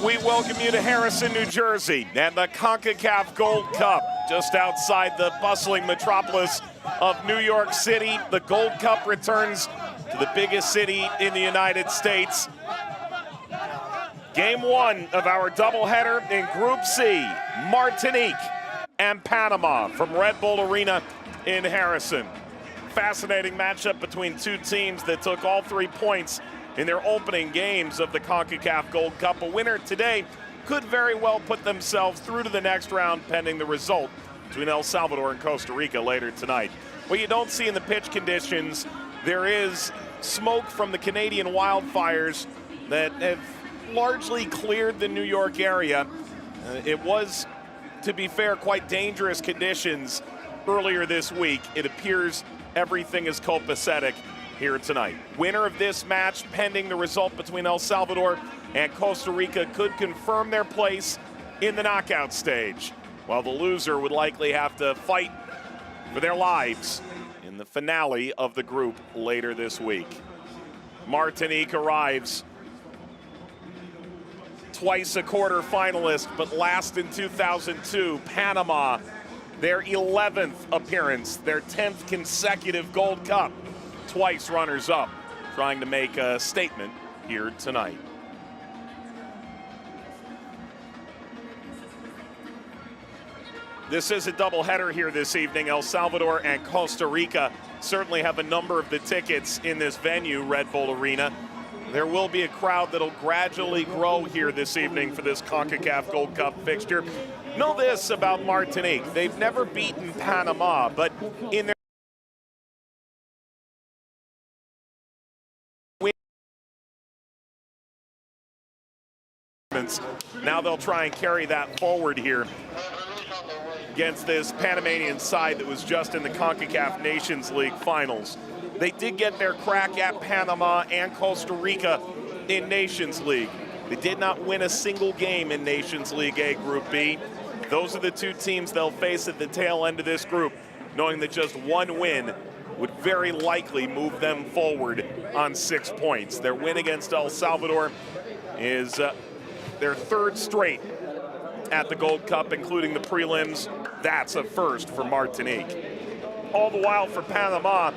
We welcome you to Harrison, New Jersey, and the Concacaf Gold Cup, just outside the bustling metropolis of New York City. The Gold Cup returns to the biggest city in the United States. Game one of our doubleheader in Group C, Martinique and Panama from Red Bull Arena in Harrison. Fascinating matchup between two teams that took all 3 points in their opening games of the Concacaf Gold Cup. A winner today could very well put themselves through to the next round pending the result between El Salvador and Costa Rica later tonight. What you don't see in the pitch conditions, there is smoke from the Canadian wildfires that have largely cleared the New York area. It was, to be fair, quite dangerous conditions earlier this week. It appears everything is copacetic here tonight. Winner of this match, pending the result between El Salvador and Costa Rica, could confirm their place in the knockout stage, while the loser would likely have to fight for their lives in the finale of the group later this week. Martinique arrives twice a quarter finalist, but last in 2002. Panama, their 11th appearance, their 10th consecutive Gold Cup. Twice runners-up, trying to make a statement here tonight. This is a doubleheader here this evening. El Salvador and Costa Rica certainly have a number of the tickets in this venue, Red Bull Arena. There will be a crowd that'll gradually grow here this evening for this CONCACAF Gold Cup fixture. Know this about Martinique. They've never beaten Panama, but in their now they'll try and carry that forward here against this Panamanian side that was just in the CONCACAF Nations League finals. They did get their crack at Panama and Costa Rica in Nations League. They did not win a single game in Nations League A Group B. Those are the two teams they'll face at the tail end of this group, knowing that just one win would very likely move them forward on 6 points. Their win against El Salvador is their third straight at the Gold Cup, including the prelims. That's a first for Martinique. All the while for Panama,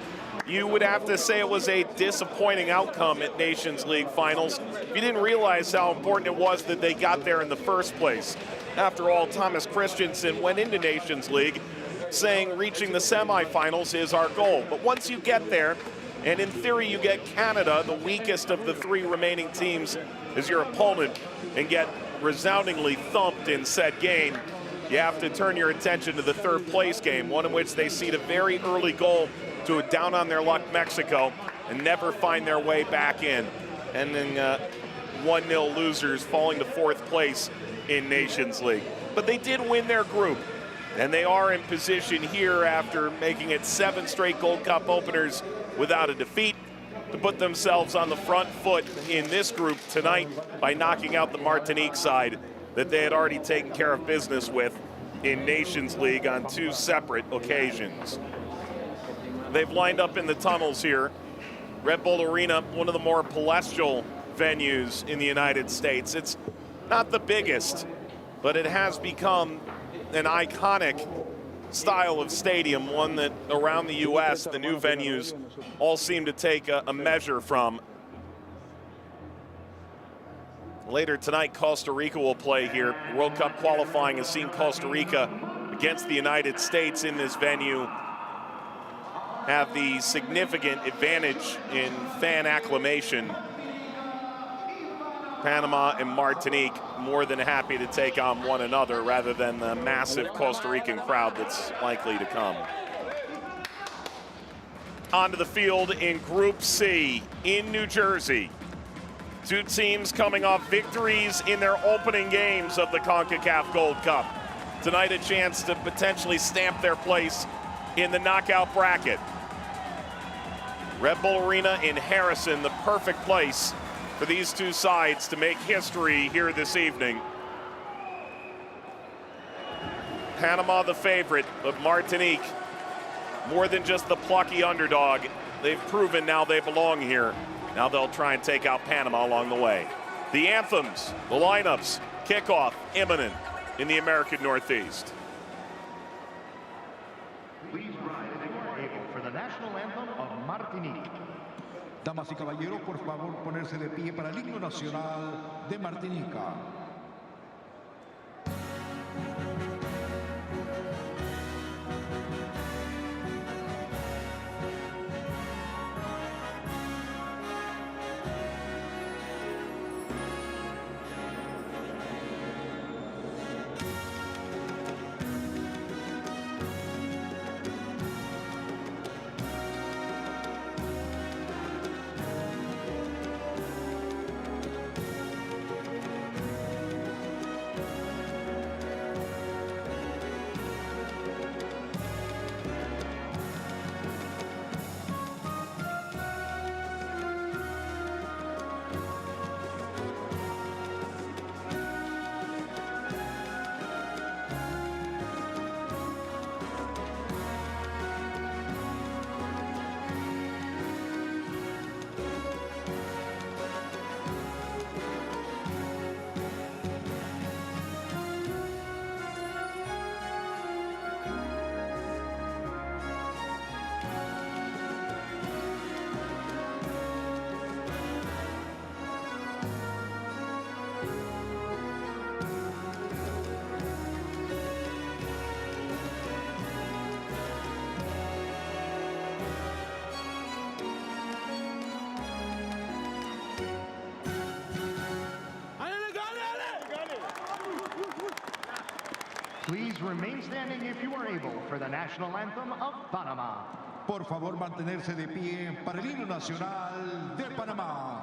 you would have to say it was a disappointing outcome at Nations League finals. You didn't realize how important it was that they got there in the first place. After all, Thomas Christensen went into Nations League saying reaching the semifinals is our goal. But once you get there, and in theory you get Canada, the weakest of the 3 remaining teams, as your opponent, and get resoundingly thumped in said game, you have to turn your attention to the third place game, one in which they cede a very early goal to a down-on-their-luck Mexico and never find their way back in. And then 1-0 losers, falling to 4th place in Nations League. But they did win their group, and they are in position here after making it 7 straight Gold Cup openers without a defeat to put themselves on the front foot in this group tonight by knocking out the Martinique side that they had already taken care of business with in Nations League on 2 separate occasions. They've lined up in the tunnels here. Red Bull Arena, one of the more palatial venues in the United States. It's not the biggest, but it has become an iconic style of stadium, one that around the U.S., the new venues all seem to take a measure from. Later tonight, Costa Rica will play here. World Cup qualifying has seen Costa Rica against the United States in this venue have the significant advantage in fan acclamation. Panama and Martinique more than happy to take on one another rather than the massive Costa Rican crowd that's likely to come. onto the field in Group C in New Jersey. Two teams coming off victories in their opening games of the Concacaf Gold Cup. Tonight a chance to potentially stamp their place in the knockout bracket. Red Bull Arena in Harrison, the perfect place for these two sides to make history here this evening. Panama the favorite, but Martinique, more than just the plucky underdog. They've proven now they belong here. Now they'll try and take out Panama along the way. The anthems, the lineups, kickoff imminent in the American Northeast. Please rise if you are able for the national anthem of Martinique. Damas y caballeros, por favor, ponerse de pie para el himno nacional de Martinica. Please remain standing if you are able for the national anthem of Panama. Por favor, mantenerse de pie para el himno nacional de Panamá.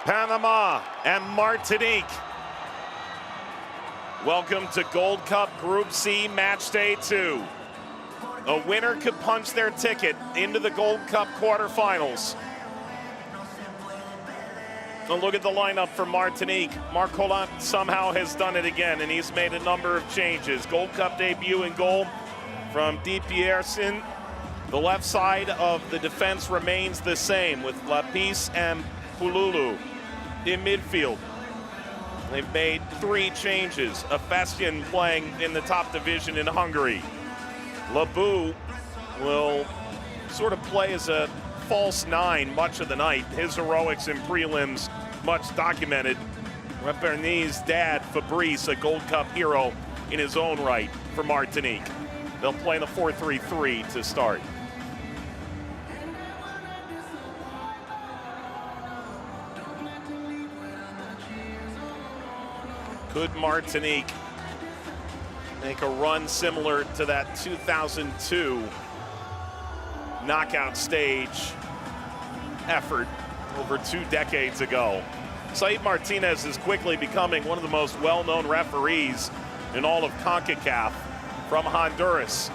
Panama and Martinique. Welcome to Gold Cup Group C Match Day 2. A winner could punch their ticket into the Gold Cup quarterfinals. And look at the lineup for Martinique. Marc Collant somehow has done it again, and he's made a number of changes. Gold Cup debut in goal from Di Pierson. The left side of the defense remains the same with Lapis and Pululu in midfield. They've made 3 changes. Efestian playing in the top division in Hungary. Labou will sort of play as a false 9 much of the night. His heroics in prelims much documented. Reperny's dad, Fabrice, a Gold Cup hero in his own right for Martinique. They'll play in a 4-3-3 to start. Could Martinique make a run similar to that 2002 knockout stage effort over 2 decades ago? Said Martinez is quickly becoming one of the most well-known referees in all of CONCACAF from Honduras,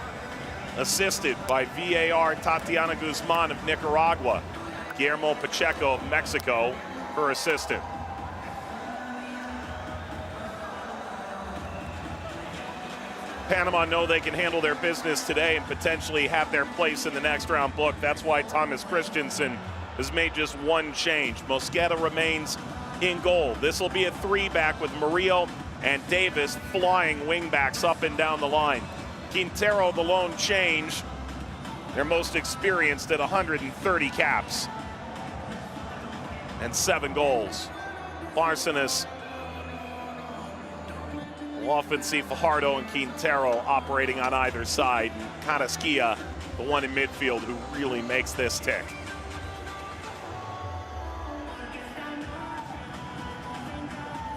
assisted by VAR Tatiana Guzman of Nicaragua, Guillermo Pacheco of Mexico, her assistant. Panama know they can handle their business today and potentially have their place in the next round book. That's why Thomas Christensen has made just one change. Mosqueda remains in goal. This will be a 3-back with Murillo and Davis flying wingbacks up and down the line. Quintero, the lone change, their most experienced at 130 caps and 7 goals. Barcenas will often see Fajardo and Quintero operating on either side, and Carrasquilla, the one in midfield who really makes this tick.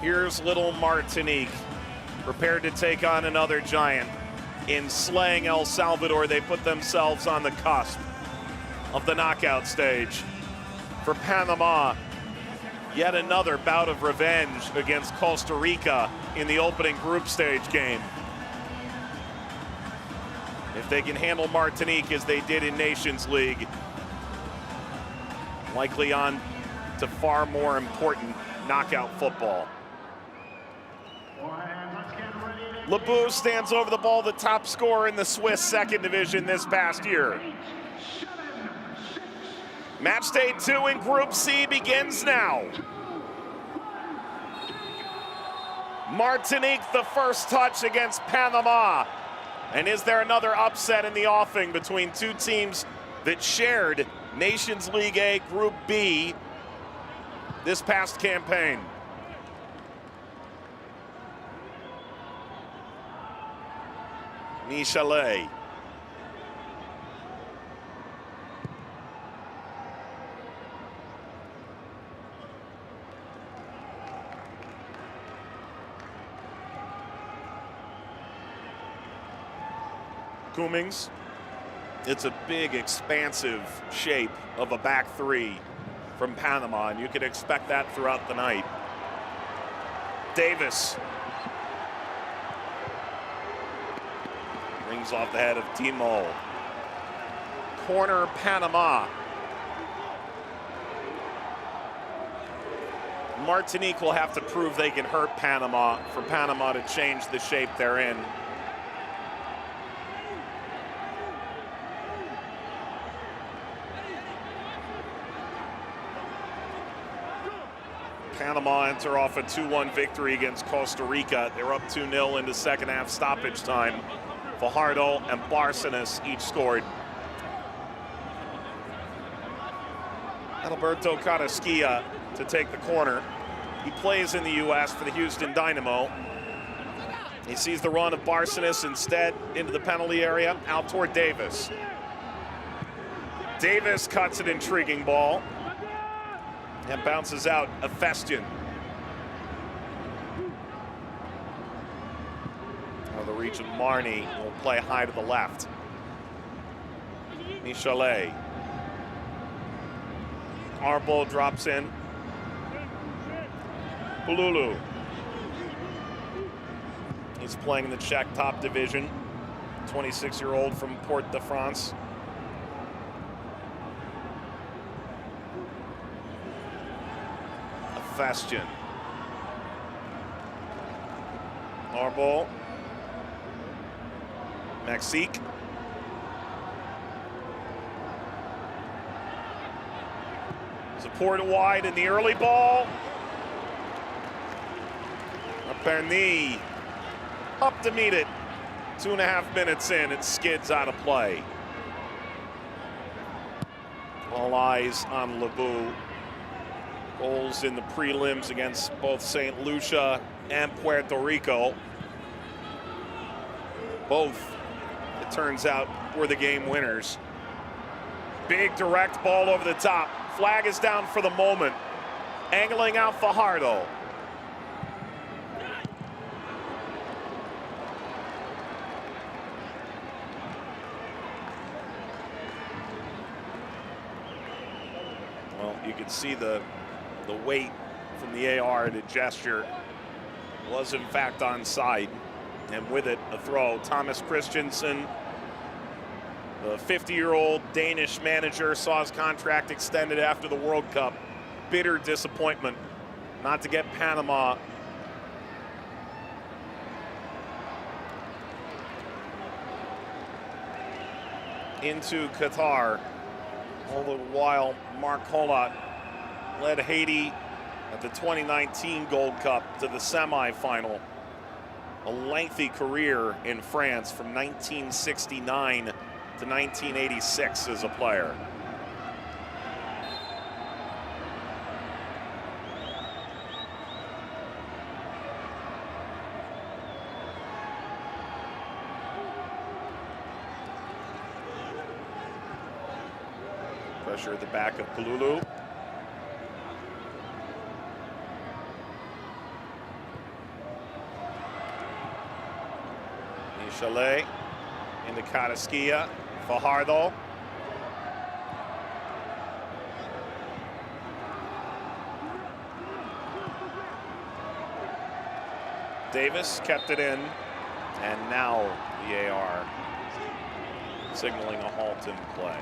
Here's little Martinique, prepared to take on another giant. In slaying El Salvador, they put themselves on the cusp of the knockout stage. For Panama, yet another bout of revenge against Costa Rica in the opening group stage game. If they can handle Martinique as they did in Nations League, likely on to far more important knockout football. Lebu stands over the ball, the top scorer in the Swiss second division this past year. Match day 2 in Group C begins now. Martinique, the first touch against Panama. And is there another upset in the offing between two teams that shared Nations League A Group B this past campaign? Michelet. Cummings. It's a big, expansive shape of a back 3 from Panama, and you can expect that throughout the night. Davis. Rings off the head of Timo. Corner Panama. Martinique will have to prove they can hurt Panama for Panama to change the shape they're in. Panama enter off a 2-1 victory against Costa Rica. They're up 2-0 into second half stoppage time. Fajardo and Barcenas each scored. Alberto Carrasquilla to take the corner. He plays in the U.S. for the Houston Dynamo. He sees the run of Barcenas instead into the penalty area, out toward Davis. Davis cuts an intriguing ball and bounces out a Festian. Out of the reach of Marnie, will play high to the left. Michelet. Arbo drops in. Pululu. He's playing in the Czech top division. 26-year-old from Port-de-France. Festian. Arbo. Mexique. Support wide in the early ball. Bernie up to meet it. 2.5 minutes in, it skids out of play. All eyes on Lebu. Goals in the prelims against both St. Lucia and Puerto Rico. Both, it turns out, were the game winners. Big direct ball over the top. Flag is down for the moment. Angling out Fajardo. Well, you can see the weight from the AR, the gesture was in fact onside. And with it, a throw. Thomas Christensen, the 50-year-old Danish manager, saw his contract extended after the World Cup. Bitter disappointment not to get Panama into Qatar. All the while, Mark Hollat led Haiti at the 2019 Gold Cup to the semifinal. A lengthy career in France from 1969 to 1986 as a player. Pressure at the back of Palulu. Chalet into Carrasquilla. Fajardo. Davis kept it in, and now the AR signaling a halt in play.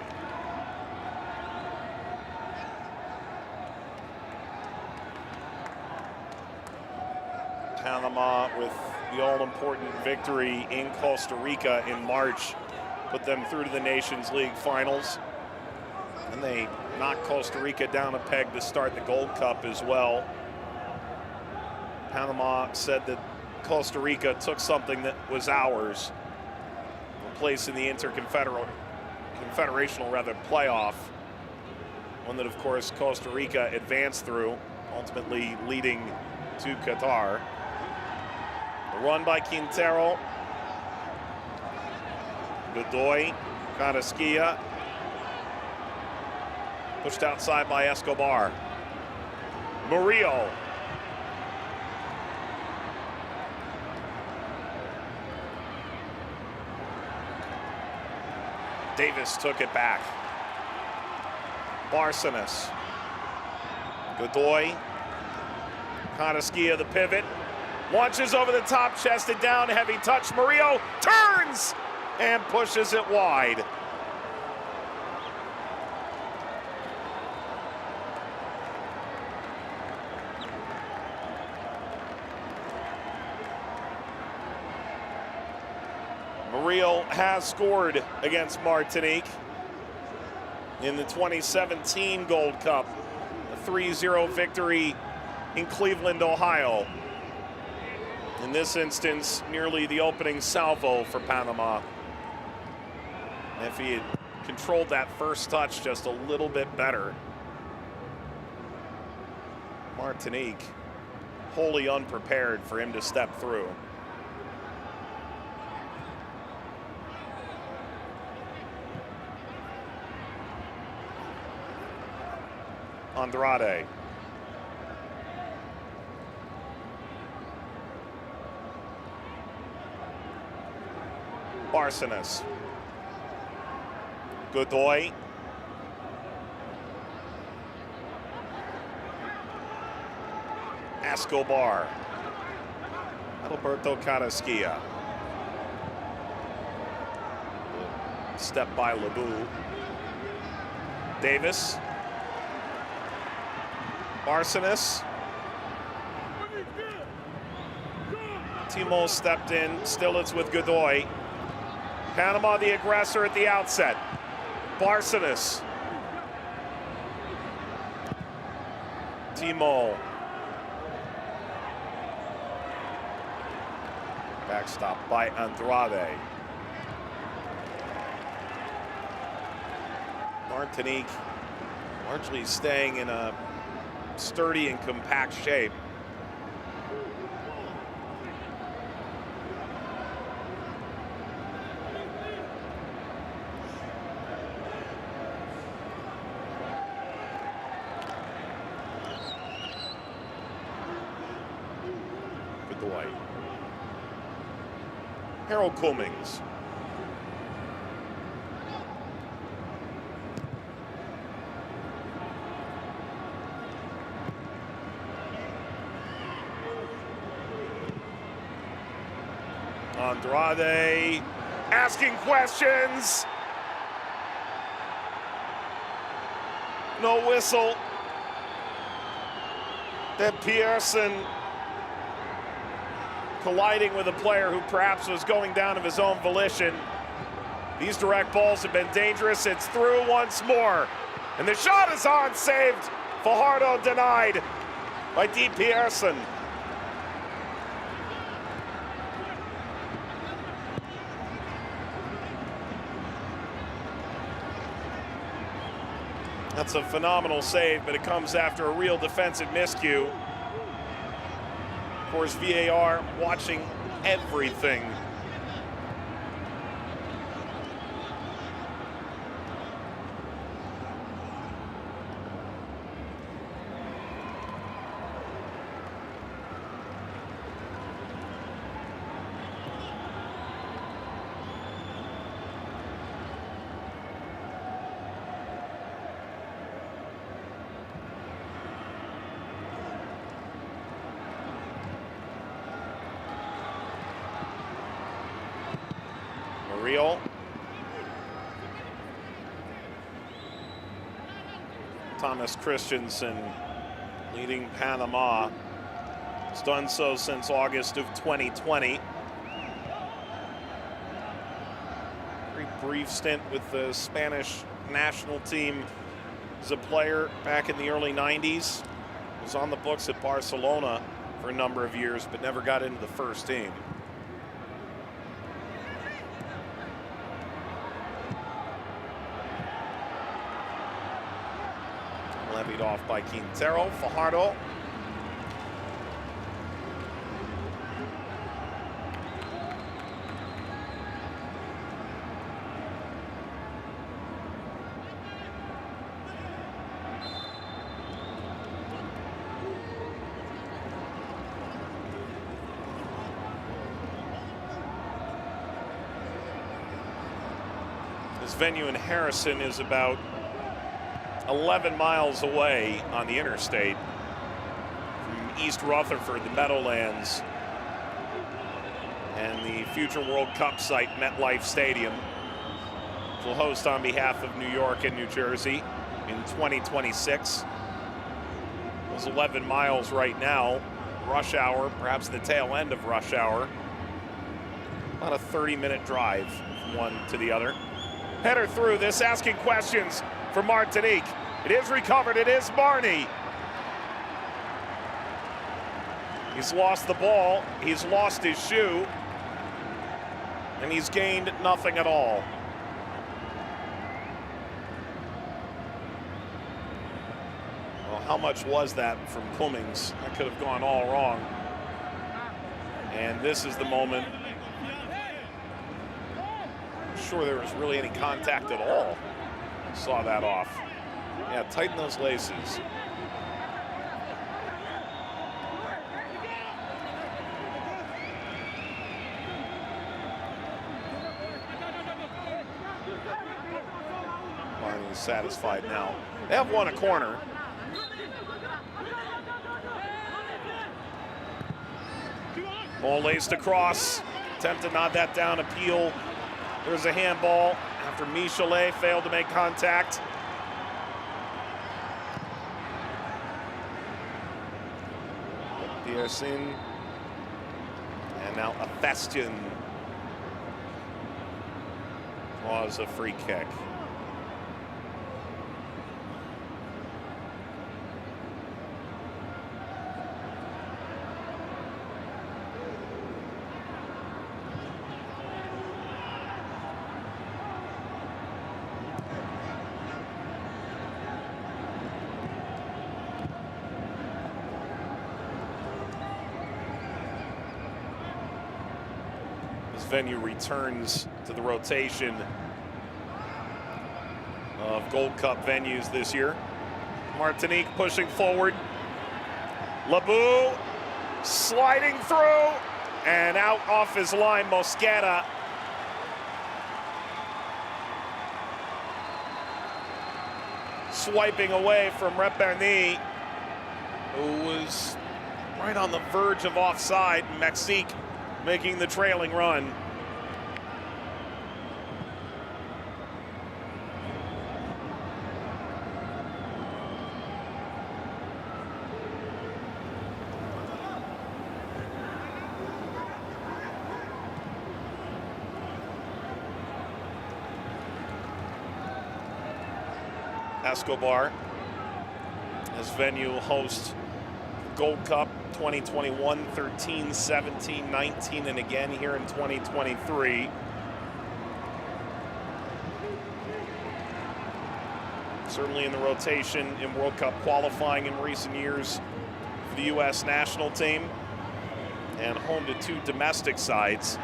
Panama, with the all-important victory in Costa Rica in March, put them through to the Nations League finals. And they knocked Costa Rica down a peg to start the Gold Cup as well. Panama said that Costa Rica took something that was ours, a place in the confederational playoff, one that, of course, Costa Rica advanced through, ultimately leading to Qatar. The run by Quintero. Godoy, Carrasquilla. Pushed outside by Escobar. Murillo. Davis took it back. Barcenas. Godoy. Carrasquilla, the pivot. Launches over the top, chested down, heavy touch. Murillo turns and pushes it wide. Murillo has scored against Martinique in the 2017 Gold Cup, a 3-0 victory in Cleveland, Ohio. In this instance, nearly the opening salvo for Panama. And if he had controlled that first touch just a little bit better, Martinique wholly unprepared for him to step through. Andrade. Barcenas. Godoy. Escobar. Alberto Carrasquilla. Step by Lebu. Davis. Barcenas. Timo stepped in. Still it's with Godoy. Panama the aggressor at the outset. Barcenas. Timo. Backstop by Andrade. Martinique largely staying in a sturdy and compact shape. Harold Cummings. Andrade asking questions. No whistle. Then Pearson colliding with a player who perhaps was going down of his own volition. These direct balls have been dangerous. It's through once more. And the shot is on, saved. Fajardo denied by D. Pearson. That's a phenomenal save, but it comes after a real defensive miscue. Of course, VAR watching everything. Real. Thomas Christensen leading Panama. Has done so since August of 2020. Very brief stint with the Spanish national team as a player back in the early 90s. Was on the books at Barcelona for a number of years, but never got into the first team. Levied off by Quintero. Fajardo. This venue in Harrison is about 11 miles away on the interstate from East Rutherford, the Meadowlands, and the future World Cup site, MetLife Stadium, which will host on behalf of New York and New Jersey in 2026. Those 11 miles right now, rush hour, perhaps the tail end of rush hour, about a 30-minute drive from one to the other. Header through this, asking questions for Martinique. It is recovered, it is Barney. He's lost the ball, he's lost his shoe, and he's gained nothing at all. Well, how much was that from Cummings? That could have gone all wrong. And this is the moment. I'm sure there was really any contact at all. Saw that off. Yeah, tighten those laces. Barney is satisfied now. They have won a corner. Ball laced across. Attempt to nod that down, appeal. There's a handball after Michelet failed to make contact. Pearson. And now a Festian draws a free kick. Venue returns to the rotation of Gold Cup venues this year. Martinique pushing forward. Labou sliding through and out off his line. Mosquera. Swiping away from Reperny, who was right on the verge of offside. Mexique making the trailing run. Escobar as venue host Gold Cup 2021, 13, 17, 19, and again here in 2023. Certainly in the rotation in World Cup qualifying in recent years for the U.S. national team, and home to two domestic sides.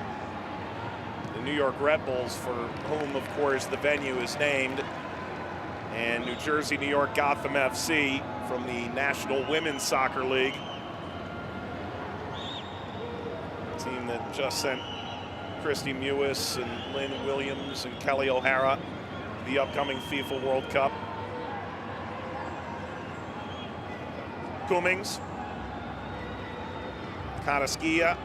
The New York Red Bulls, for whom, of course, the venue is named, and New Jersey, New York Gotham FC from the National Women's Soccer League. A team that just sent Christy Mewis and Lynn Williams and Kelly O'Hara to the upcoming FIFA World Cup. Cummings, Carrasquilla,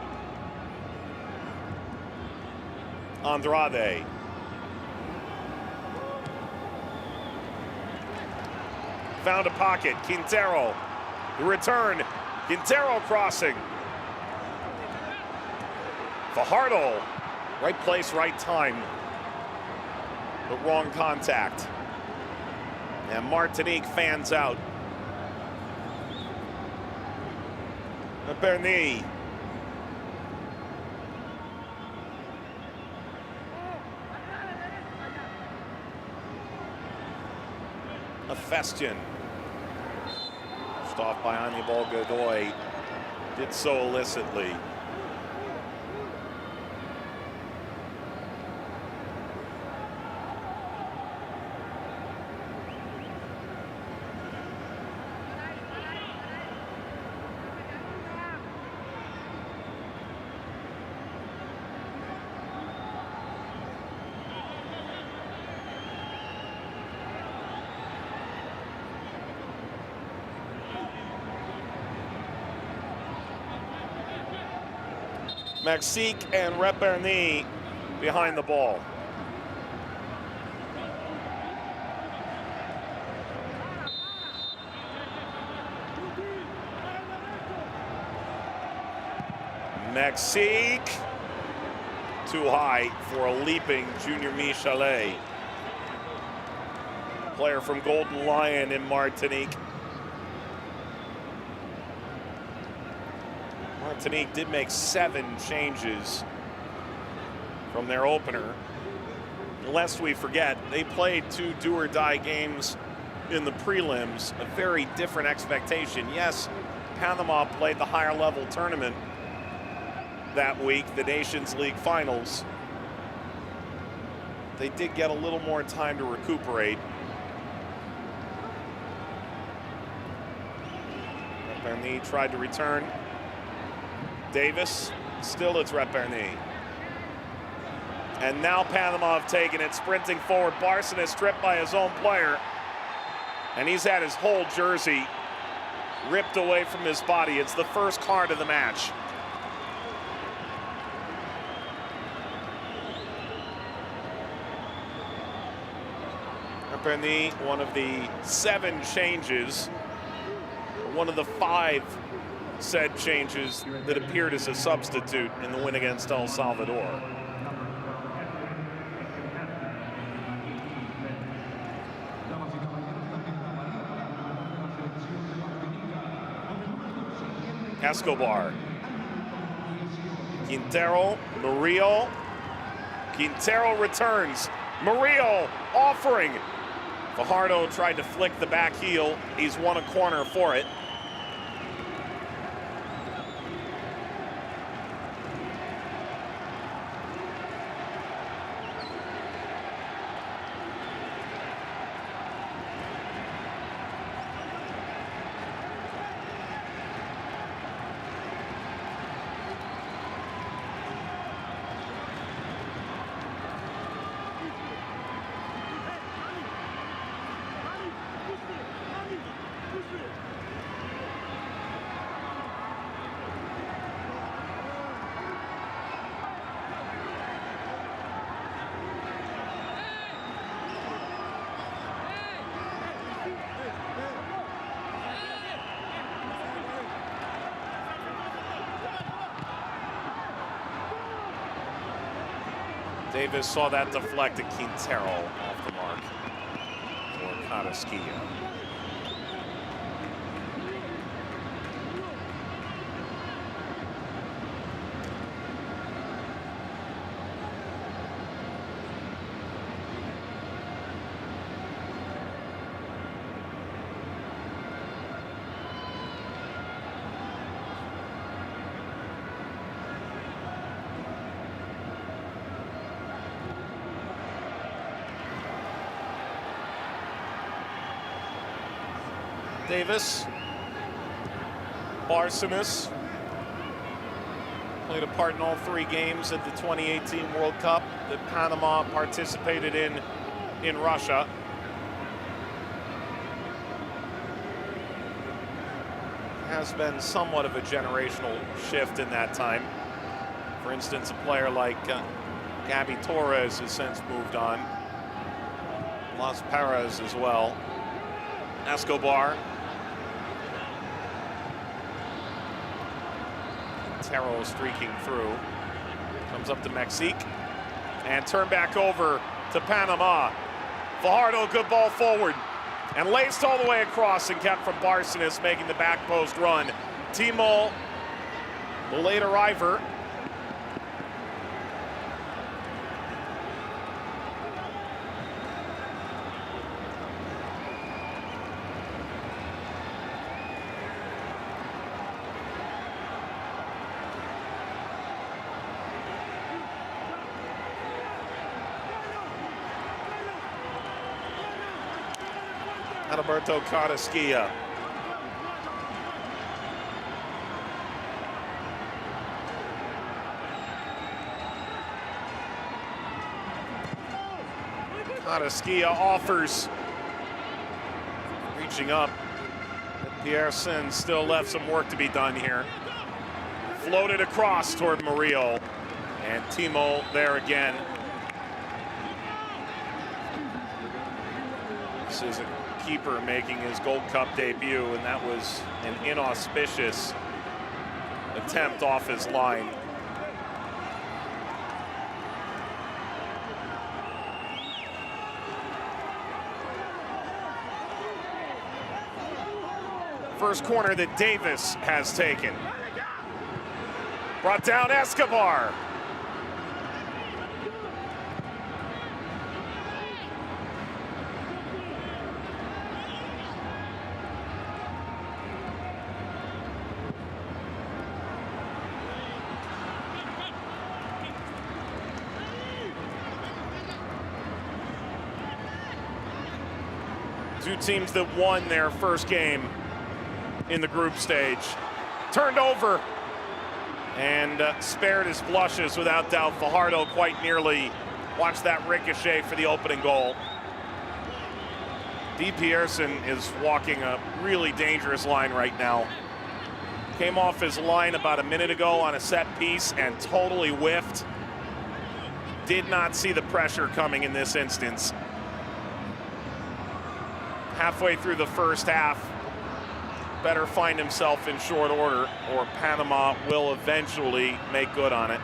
Andrade. Found a pocket, Quintero, the return, Quintero crossing. Fajardo, right place, right time, but wrong contact. And Martinique fans out. Bernie. A Festian. Pushed off by Anibal Godoy. Did so illicitly. Mexique and Reperny behind the ball. Mexique, too high for a leaping Junior Michelet. Player from Golden Lion in Martinique. Martinique did make 7 changes from their opener. Lest we forget, they played 2 do-or-die games in the prelims, a very different expectation. Yes, Panama played the higher level tournament that week, the Nations League finals. They did get a little more time to recuperate. Reperny tried to return. Davis, still it's Reperny. And now Panama have taken it, sprinting forward. Barson is stripped by his own player. And he's had his whole jersey ripped away from his body. It's the first card of the match. Reperny, one of the 7 changes, one of the 5 said changes that appeared as a substitute in the win against El Salvador. Escobar, Quintero, Murillo. Quintero returns. Murillo offering. Fajardo tried to flick the back heel. He's won a corner for it. Davis saw that deflected. Quintero off the mark for Carrasquilla. Davis, Barcenas, played a part in all 3 games at the 2018 World Cup that Panama participated in Russia. Has been somewhat of a generational shift in that time. For instance, a player like Gabby Torres has since moved on. Las Perez as well. Escobar. Terrell streaking through. Comes up to Mexique. And turn back over to Panama. Fajardo, good ball forward. And laced all the way across and kept from Barcenas making the back post run. Timo, the late arriver. Alberto Carrasquilla. Carrasquilla offers. Reaching up. Pearson still left some work to be done here. Floated across toward Murillo. And Timo there again. This is a keeper making his Gold Cup debut, and that was an inauspicious attempt off his line. First corner that Davis has taken. Brought down Escobar. Two teams that won their first game in the group stage. Turned over and spared his blushes without doubt. Fajardo quite nearly watched that ricochet for the opening goal. D. Pearson is walking a really dangerous line right now. Came off his line about a minute ago on a set piece and totally whiffed. Did not see the pressure coming in this instance. Halfway through the first half, better find himself in short order, or Panama will eventually make good on it.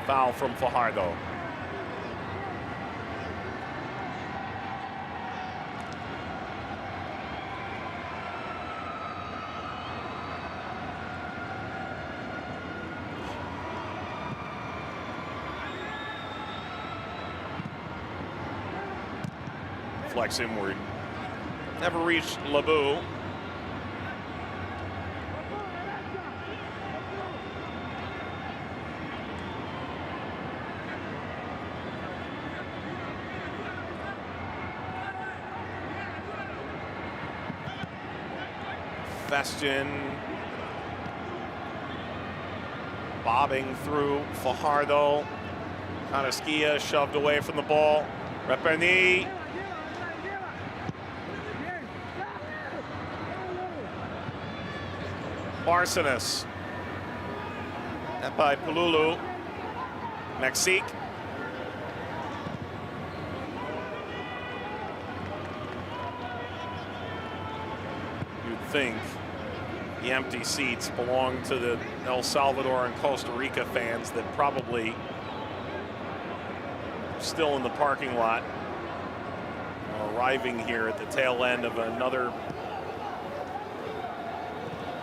Foul from Fajardo. Flex inward. Never reached Labu. Festin bobbing through Fajardo. Carrasquilla shoved away from the ball. Repeni. Barcenas. By Pululu. Mexique. You'd think The empty seats belong to the El Salvador and Costa Rica fans that probably are still in the parking lot, arriving here at the tail end of another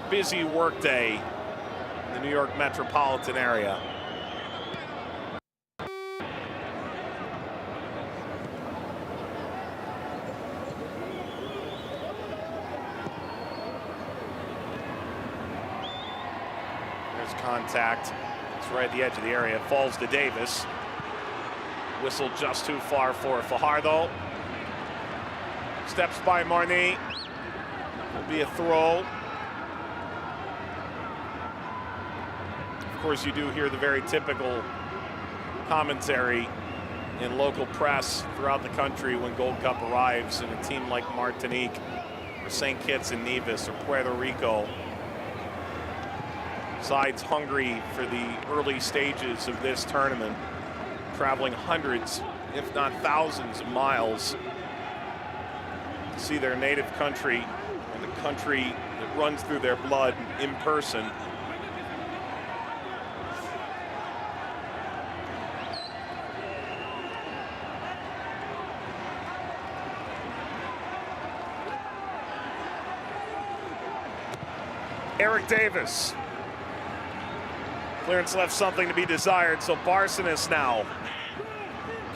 busy workday in the New York metropolitan area. There's contact. It's right at the edge of the area. Falls to Davis. Whistle just too far for Fajardo. Steps by Martinique. Will be a throw. Of course, you do hear the very typical commentary in local press throughout the country when Gold Cup arrives, and a team like Martinique or St. Kitts and Nevis or Puerto Rico, sides hungry for the early stages of this tournament, traveling hundreds, if not thousands of miles to see their native country and the country that runs through their blood in person. Eric Davis. Clearance left something to be desired, so Barcenas now.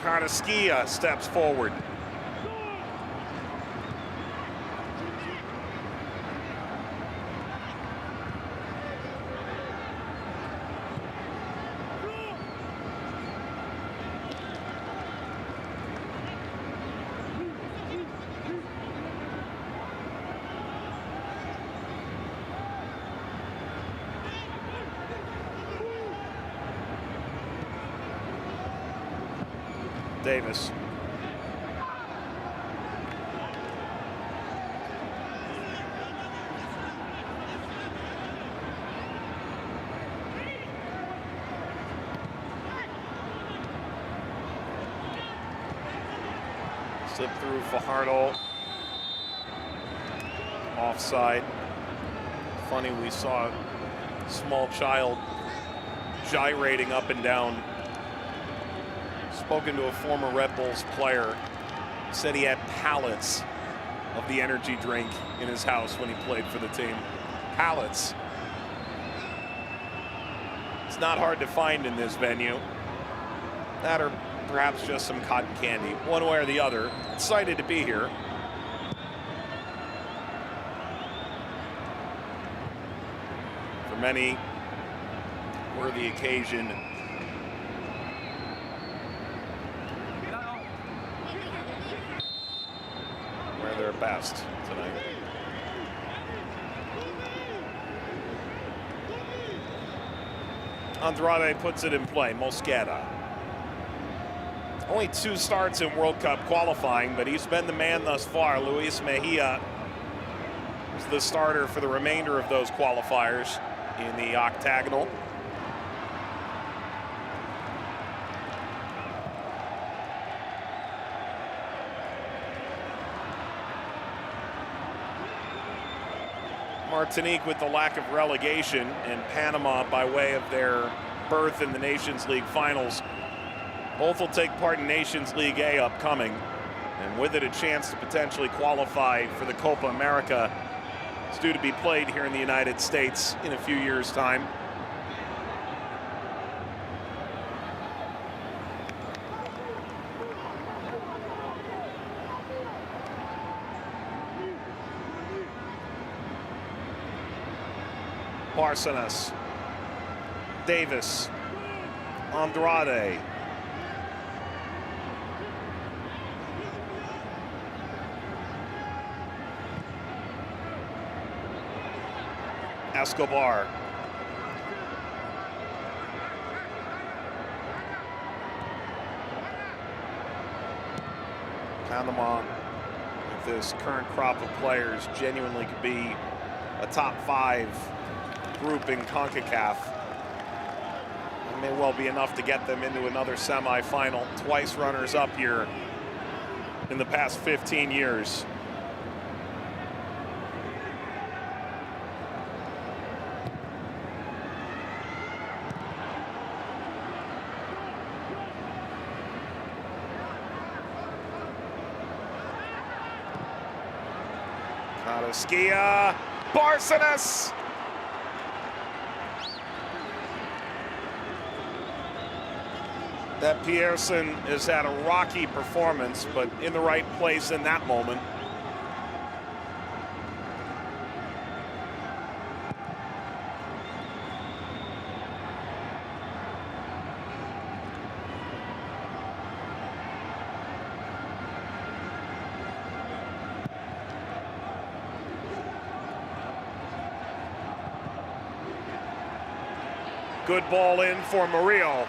Carrasquilla steps forward. Davis. Slip through Fajardo. Offside. Funny, we saw a small child gyrating up and down. Spoken to a former Red Bulls player, said he had pallets of the energy drink in his house when he played for the team. Pallets. It's not hard to find in this venue. That or perhaps just some cotton candy, one way or the other. Excited to be here. For many, worthy occasion. Their best tonight. Andrade puts it in play. Mosquera. Only 2 starts in World Cup qualifying, but he's been the man thus far. Luis Mejia was the starter for the remainder of those qualifiers in the octagonal. Martinique with the lack of relegation, and Panama by way of their berth in the Nations League finals. Both will take part in Nations League A upcoming, and with it a chance to potentially qualify for the Copa America. It's due to be played here in the United States in a few years' time. Barcenas, Davis, Andrade. Escobar. Panama, with this current crop of players, genuinely could be a top 5 group in Concacaf. It may well be enough to get them into another semifinal. Twice runners-up here in the past 15 years. Carrasquilla, Barcenas. That Pearson has had a rocky performance, but in the right place in that moment. Good ball in for Murillo.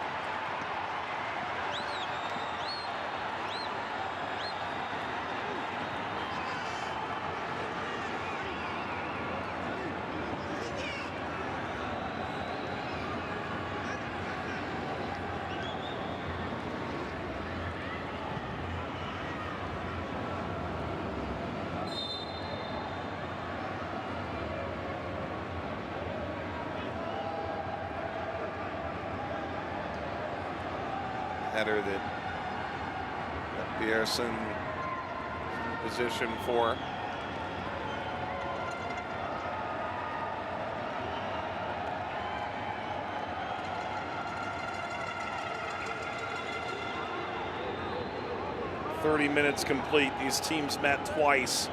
Header that Pearson in position for. .30 complete. These teams met twice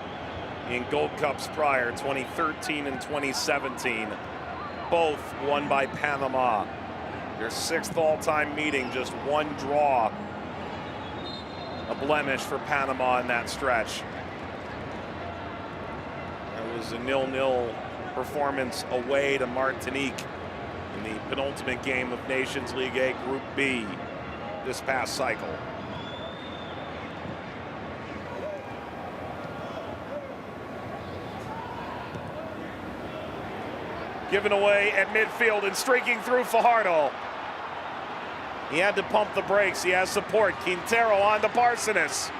in Gold Cups prior, 2013 and 2017. Both won by Panama. Their 6th all-time meeting, just one draw. A blemish for Panama in that stretch. It was a 0-0 performance away to Martinique in the penultimate game of Nations League A Group B this past cycle. Given away at midfield and streaking through Fajardo. He had to pump the brakes. He has support. Quintero on to Barcenas.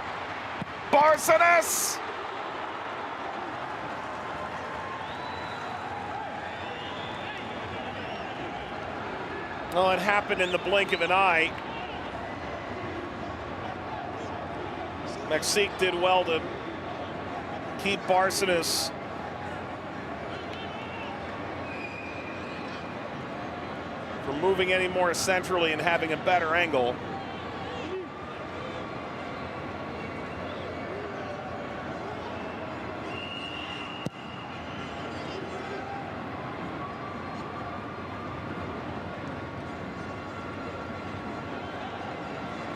Barcenas! Oh, it happened in the blink of an eye. Mexique did well to keep Barcenas from moving any more centrally and having a better angle.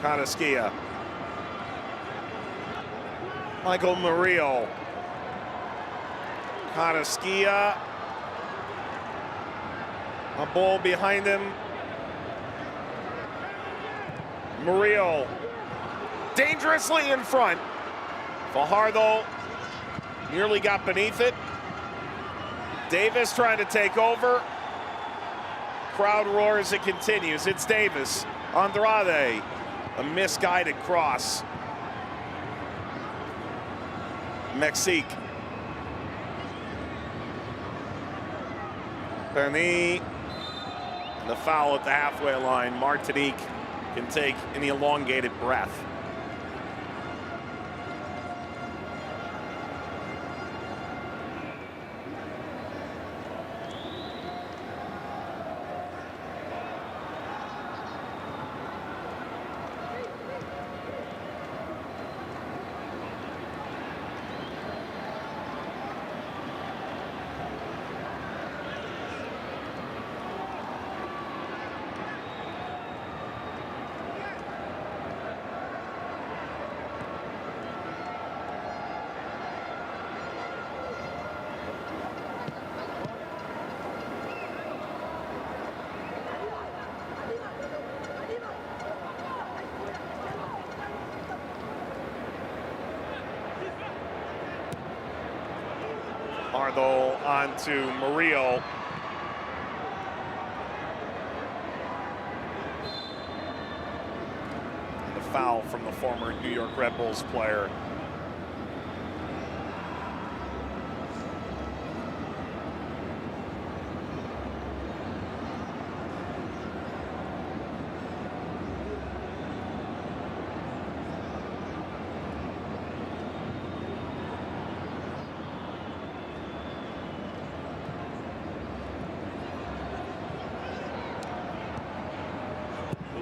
Carrasquilla. Michael Murillo. Carrasquilla. A ball behind him. Murillo dangerously in front. Fajardo nearly got beneath it. Davis trying to take over. Crowd roars, it continues. It's Davis. Andrade. A misguided cross. Mexique. Bernie. The foul at the halfway line. Martinique can take an elongated breath. Fajardo on to Murillo. And the foul from the former New York Red Bulls player.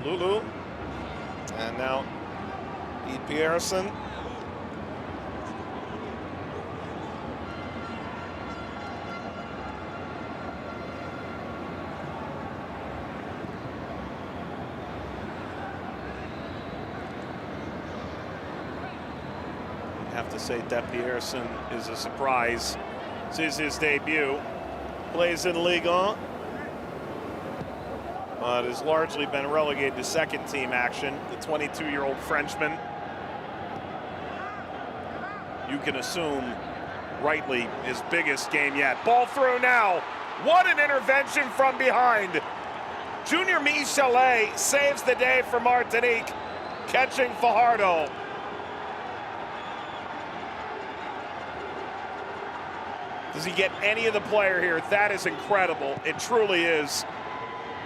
Lulu. And now Pete Pierson. Have to say that Pierson is a surprise. This is his debut. Plays in Ligue 1. But has largely been relegated to second team action. The 22-year-old Frenchman. You can assume rightly his biggest game yet. Ball through now. What an intervention from behind. Junior Michelet saves the day for Martinique, catching Fajardo. Does he get any of the player here? That is incredible. It truly is.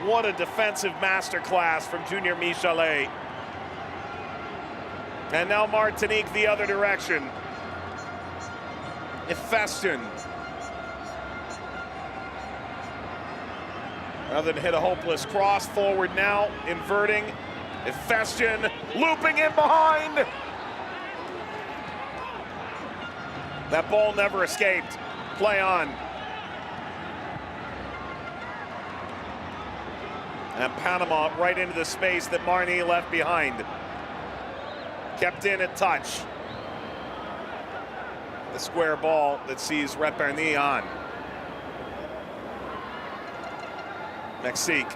What a defensive masterclass from Junior Michelet. And now Martinique the other direction. Ifestion. Rather than hit a hopeless cross, forward now, inverting. Ifestion looping in behind. That ball never escaped. Play on. And Panama right into the space that Marnie left behind. Kept in at touch. The square ball that sees Reperny on. Mexique.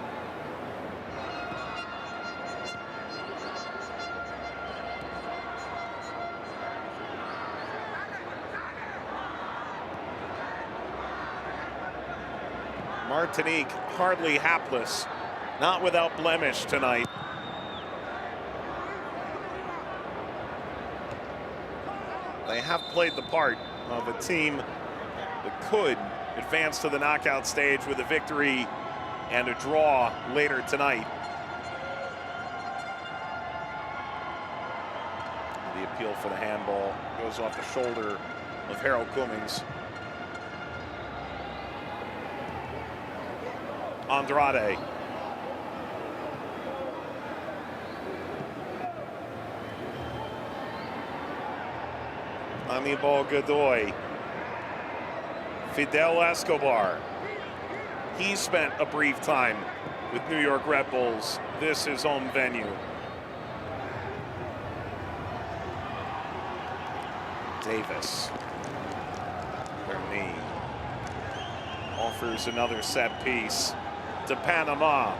Martinique hardly hapless, not without blemish tonight. They have played the part of a team that could advance to the knockout stage with a victory and a draw later tonight. The appeal for the handball goes off the shoulder of Harold Cummings. Andrade. Anibal Godoy. Fidel Escobar. He spent a brief time with New York Red Bulls. This is home venue. Davis. Bernie offers another set piece to Panama.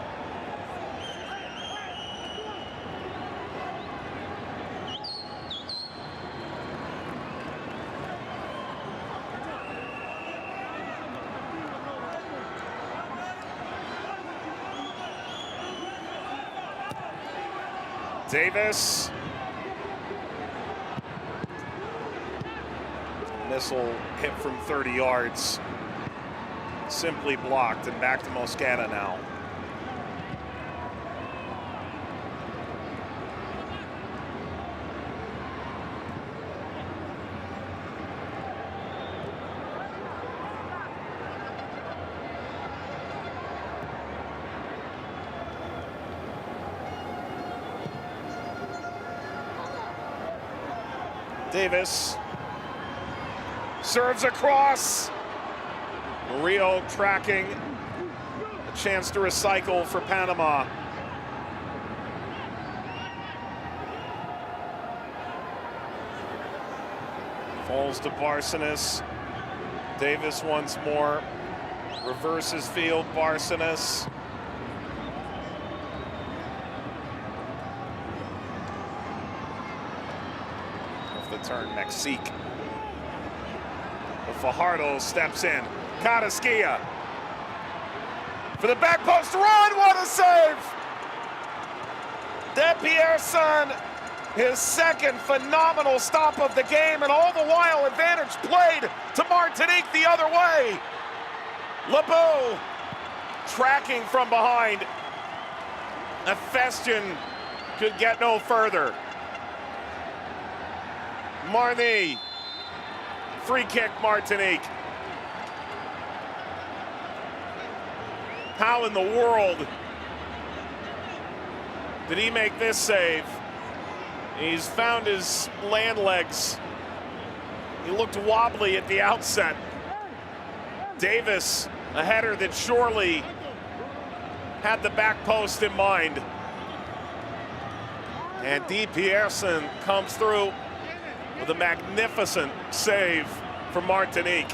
Davis. Missile hit from 30 yards. Simply blocked, and back to Moscata now. Davis serves across. Murillo tracking. A chance to recycle for Panama. Falls to Barcenas. Davis once more. Reverses field, Barcenas. Off the turn, Mexique. Fajardo steps in. Carrasquilla for the back post run. What a save! De Pierson, his second phenomenal stop of the game, and all the while advantage played to Martinique the other way. Lebeau tracking from behind. Ifestion could get no further. Marnie. Free kick, Martinique. How in the world Did he make this save? He's found his land legs. He looked wobbly at the outset. Davis, a header that surely had the back post in mind. And D. Pierson comes through with a magnificent save from Martinique.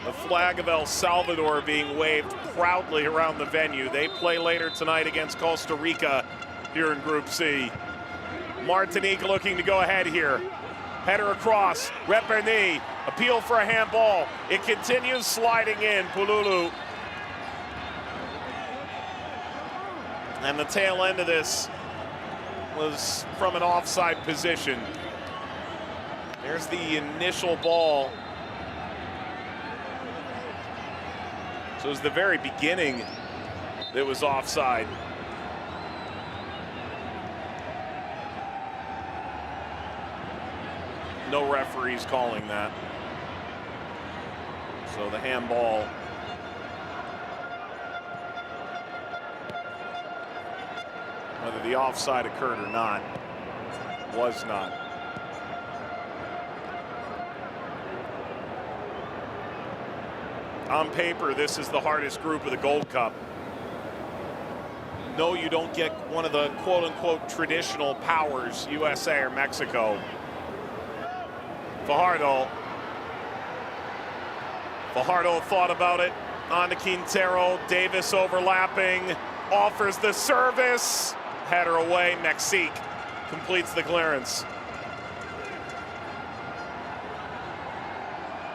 The flag of El Salvador being waved proudly around the venue. They play later tonight against Costa Rica here in Group C. Martinique looking to go ahead here. Header across, Reperny, appeal for a handball. It continues sliding in, Pululu. And the tail end of this was from an offside position. There's the initial ball. So it was the very beginning that was offside. No referees calling that. So the handball. Whether the offside occurred or not, was not. On paper, this is the hardest group of the Gold Cup. No, you don't get one of the quote-unquote traditional powers, USA or Mexico. Fajardo thought about it. On to Quintero. Davis overlapping. Offers the service. Header away. Mexique completes the clearance.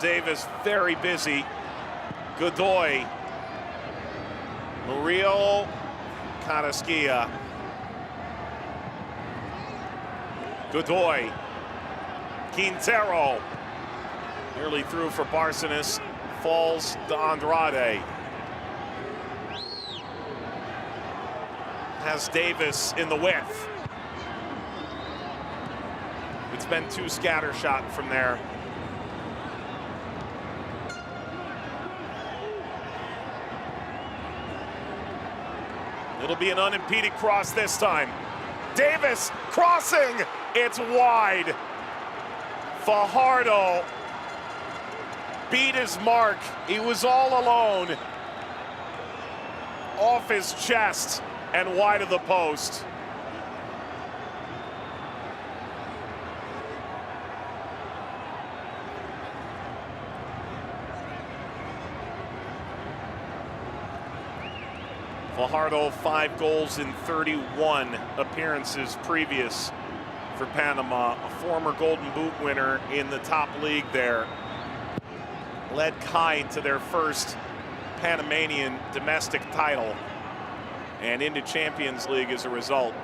Davis very busy. Godoy. Murillo. Carrasquilla. Godoy. Quintero, nearly through for Barcenas, falls to Andrade. Has Davis in the width. It's been too scattershot from there. It'll be an unimpeded cross this time. Davis crossing, it's wide. Fajardo beat his mark. He was all alone. Off his chest and wide of the post. Fajardo, 5 goals in 31 appearances previous for Panama, a former Golden Boot winner in the top league there. Led Kai to their first Panamanian domestic title and into Champions League as a result.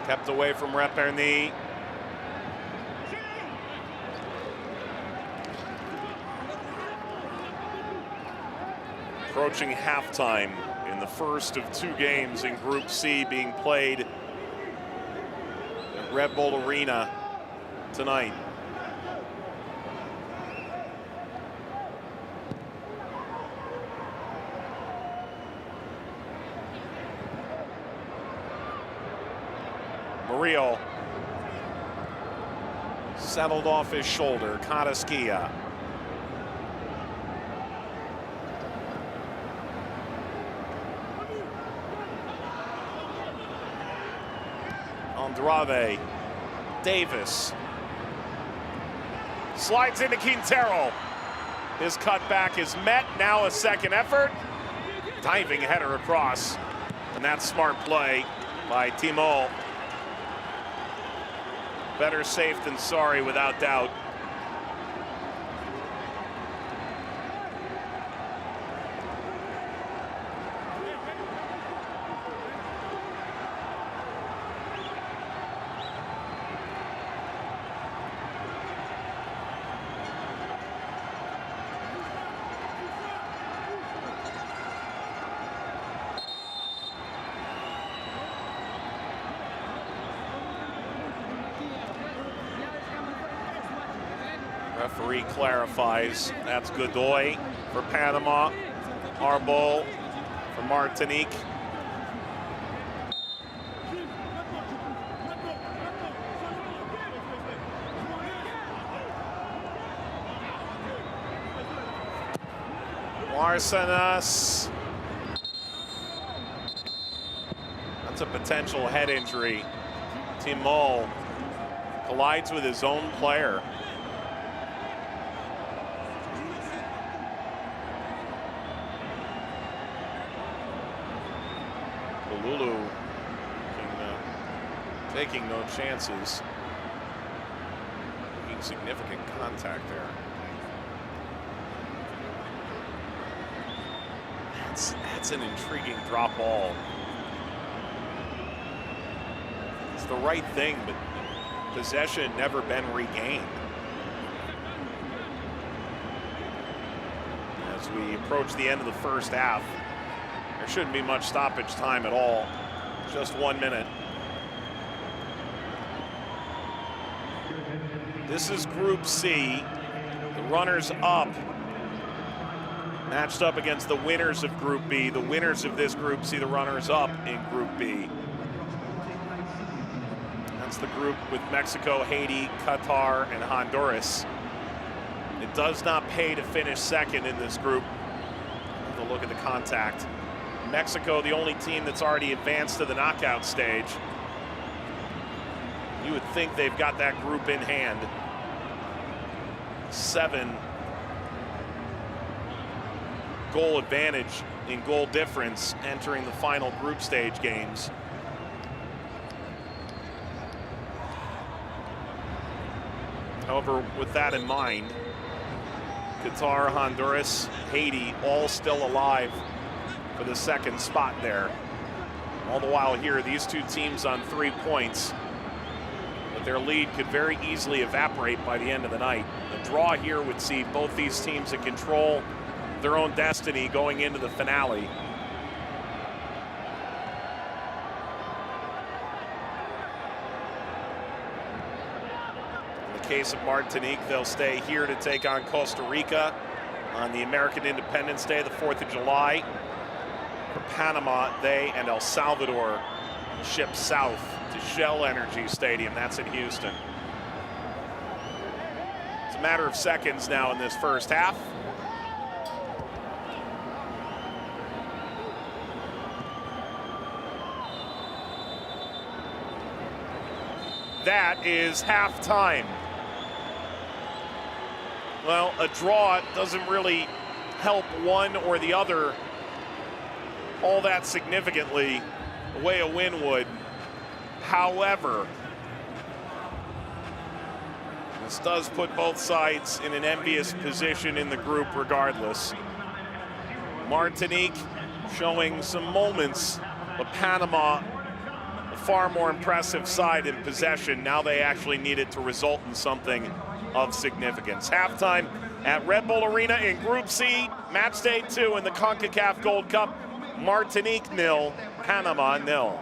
Kept away from Reperny. Approaching halftime in the first of 2 games in Group C being played at Red Bull Arena tonight. Murillo settled off his shoulder. Carrasquilla. Andrade. Davis. Slides into Quintero. His cutback is met. Now a second effort. Diving header across. And that's smart play by Timo. Better safe than sorry, without doubt. Referee clarifies. That's Godoy for Panama. Arbol for Martinique. Larsenas. That's a potential head injury. Timol collides with his own player. Lulu taking no chances. Making significant contact there. That's an intriguing drop ball. It's the right thing, but possession never been regained. As we approach the end of the first half, there shouldn't be much stoppage time at all. Just 1 minute. This is Group C. The runners up matched up against the winners of Group B. The winners of this group see the runners up in Group B. That's the group with Mexico, Haiti, Qatar, and Honduras. It does not pay to finish second in this group. Have a look at the contact. Mexico, the only team that's already advanced to the knockout stage. You would think they've got that group in hand. 7 goal advantage in goal difference entering the final group stage games. However, with that in mind, Qatar, Honduras, Haiti, all still alive for the second spot there. All the while here, these two teams on 3 points, but their lead could very easily evaporate by the end of the night. The draw here would see both these teams in control their own destiny going into the finale. In the case of Martinique, they'll stay here to take on Costa Rica on the American Independence Day, the 4th of July. For Panama, they and El Salvador ship south to Shell Energy Stadium. That's in Houston. It's a matter of seconds now in this first half. That is halftime. Well, a draw doesn't really help one or the other all that significantly the way a win would. However, this does put both sides in an envious position in the group regardless. Martinique showing some moments, but Panama a far more impressive side in possession. Now they actually need it to result in something of significance. Halftime at Red Bull Arena in Group C, match day 2 in the Concacaf Gold Cup. Martinique 0, Panama 0.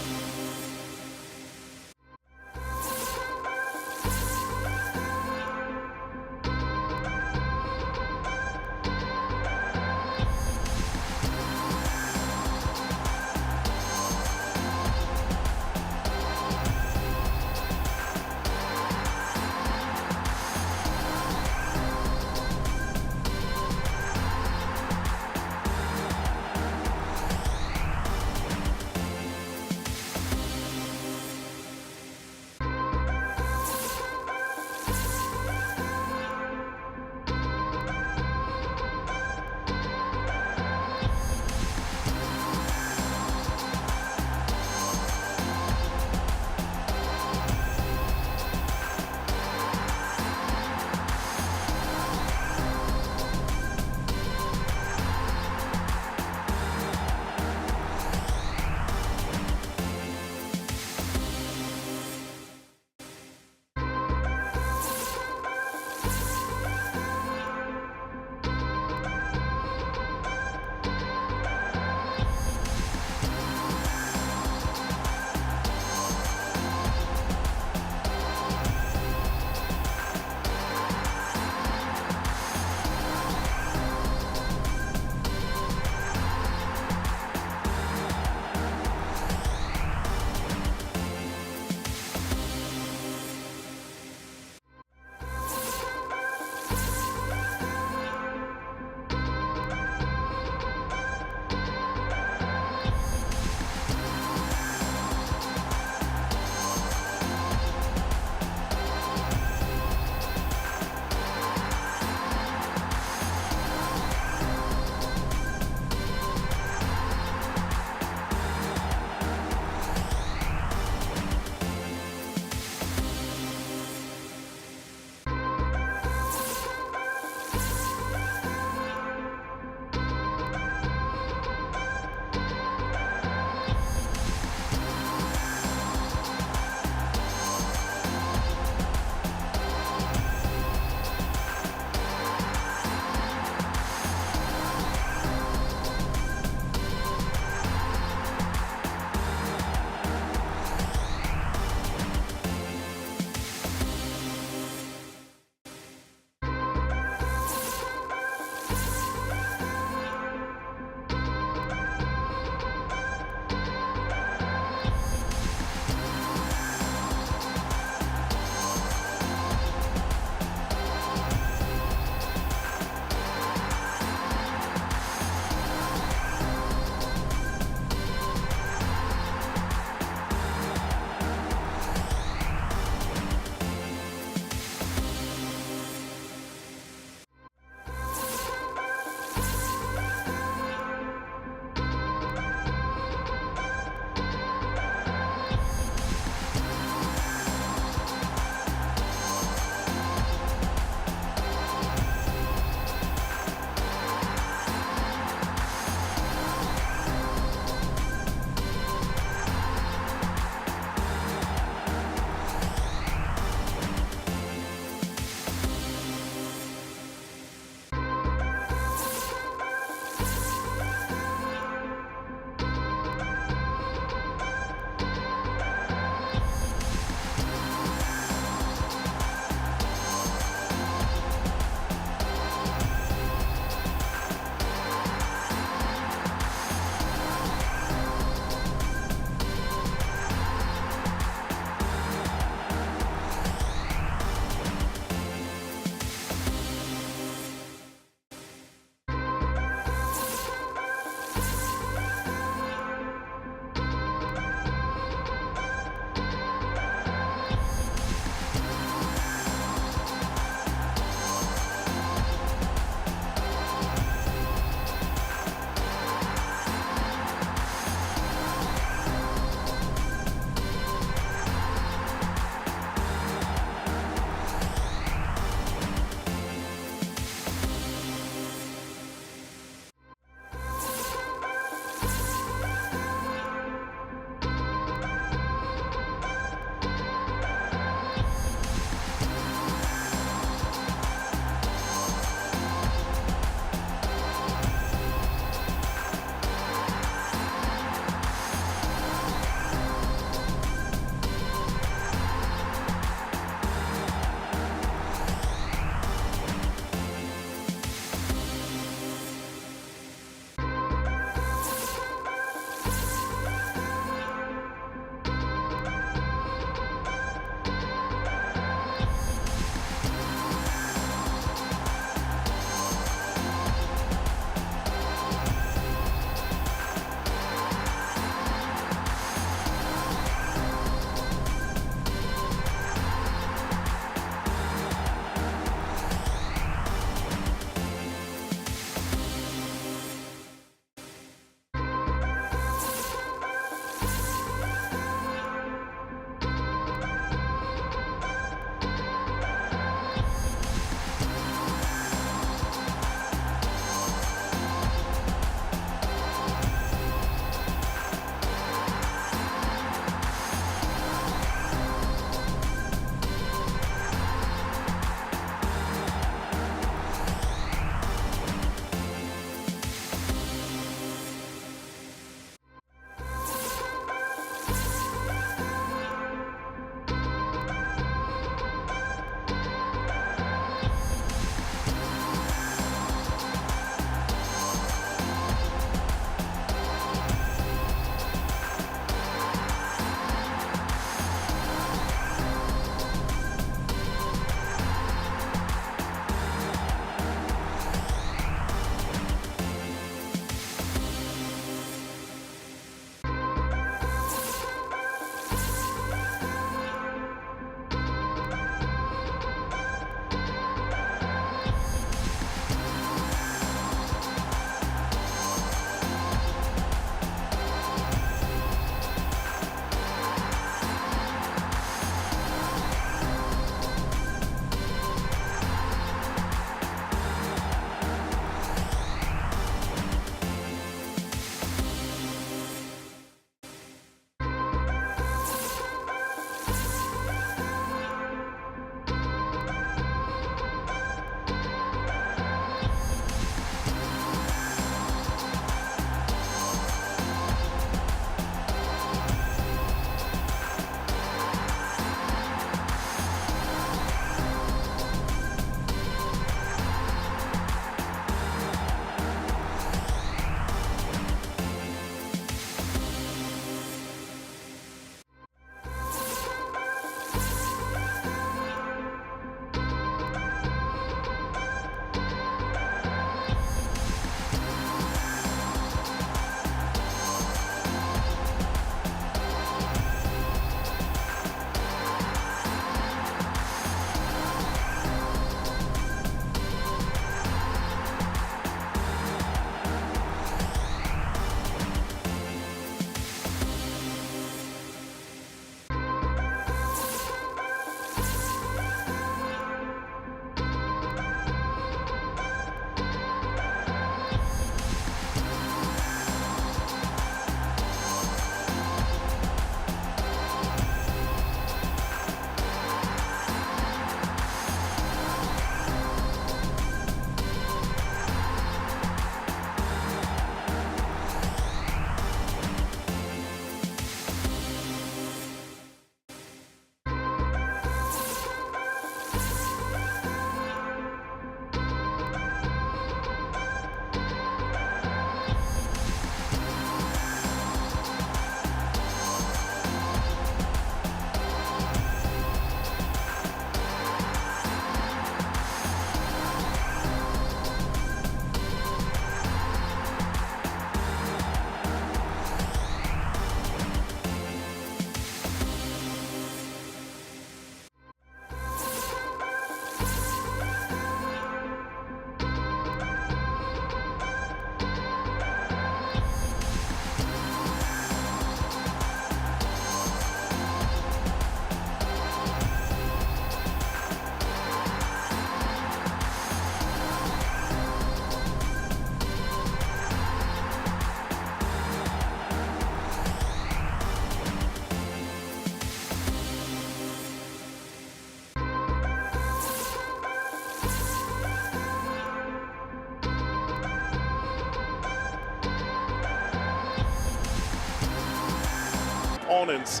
opponents.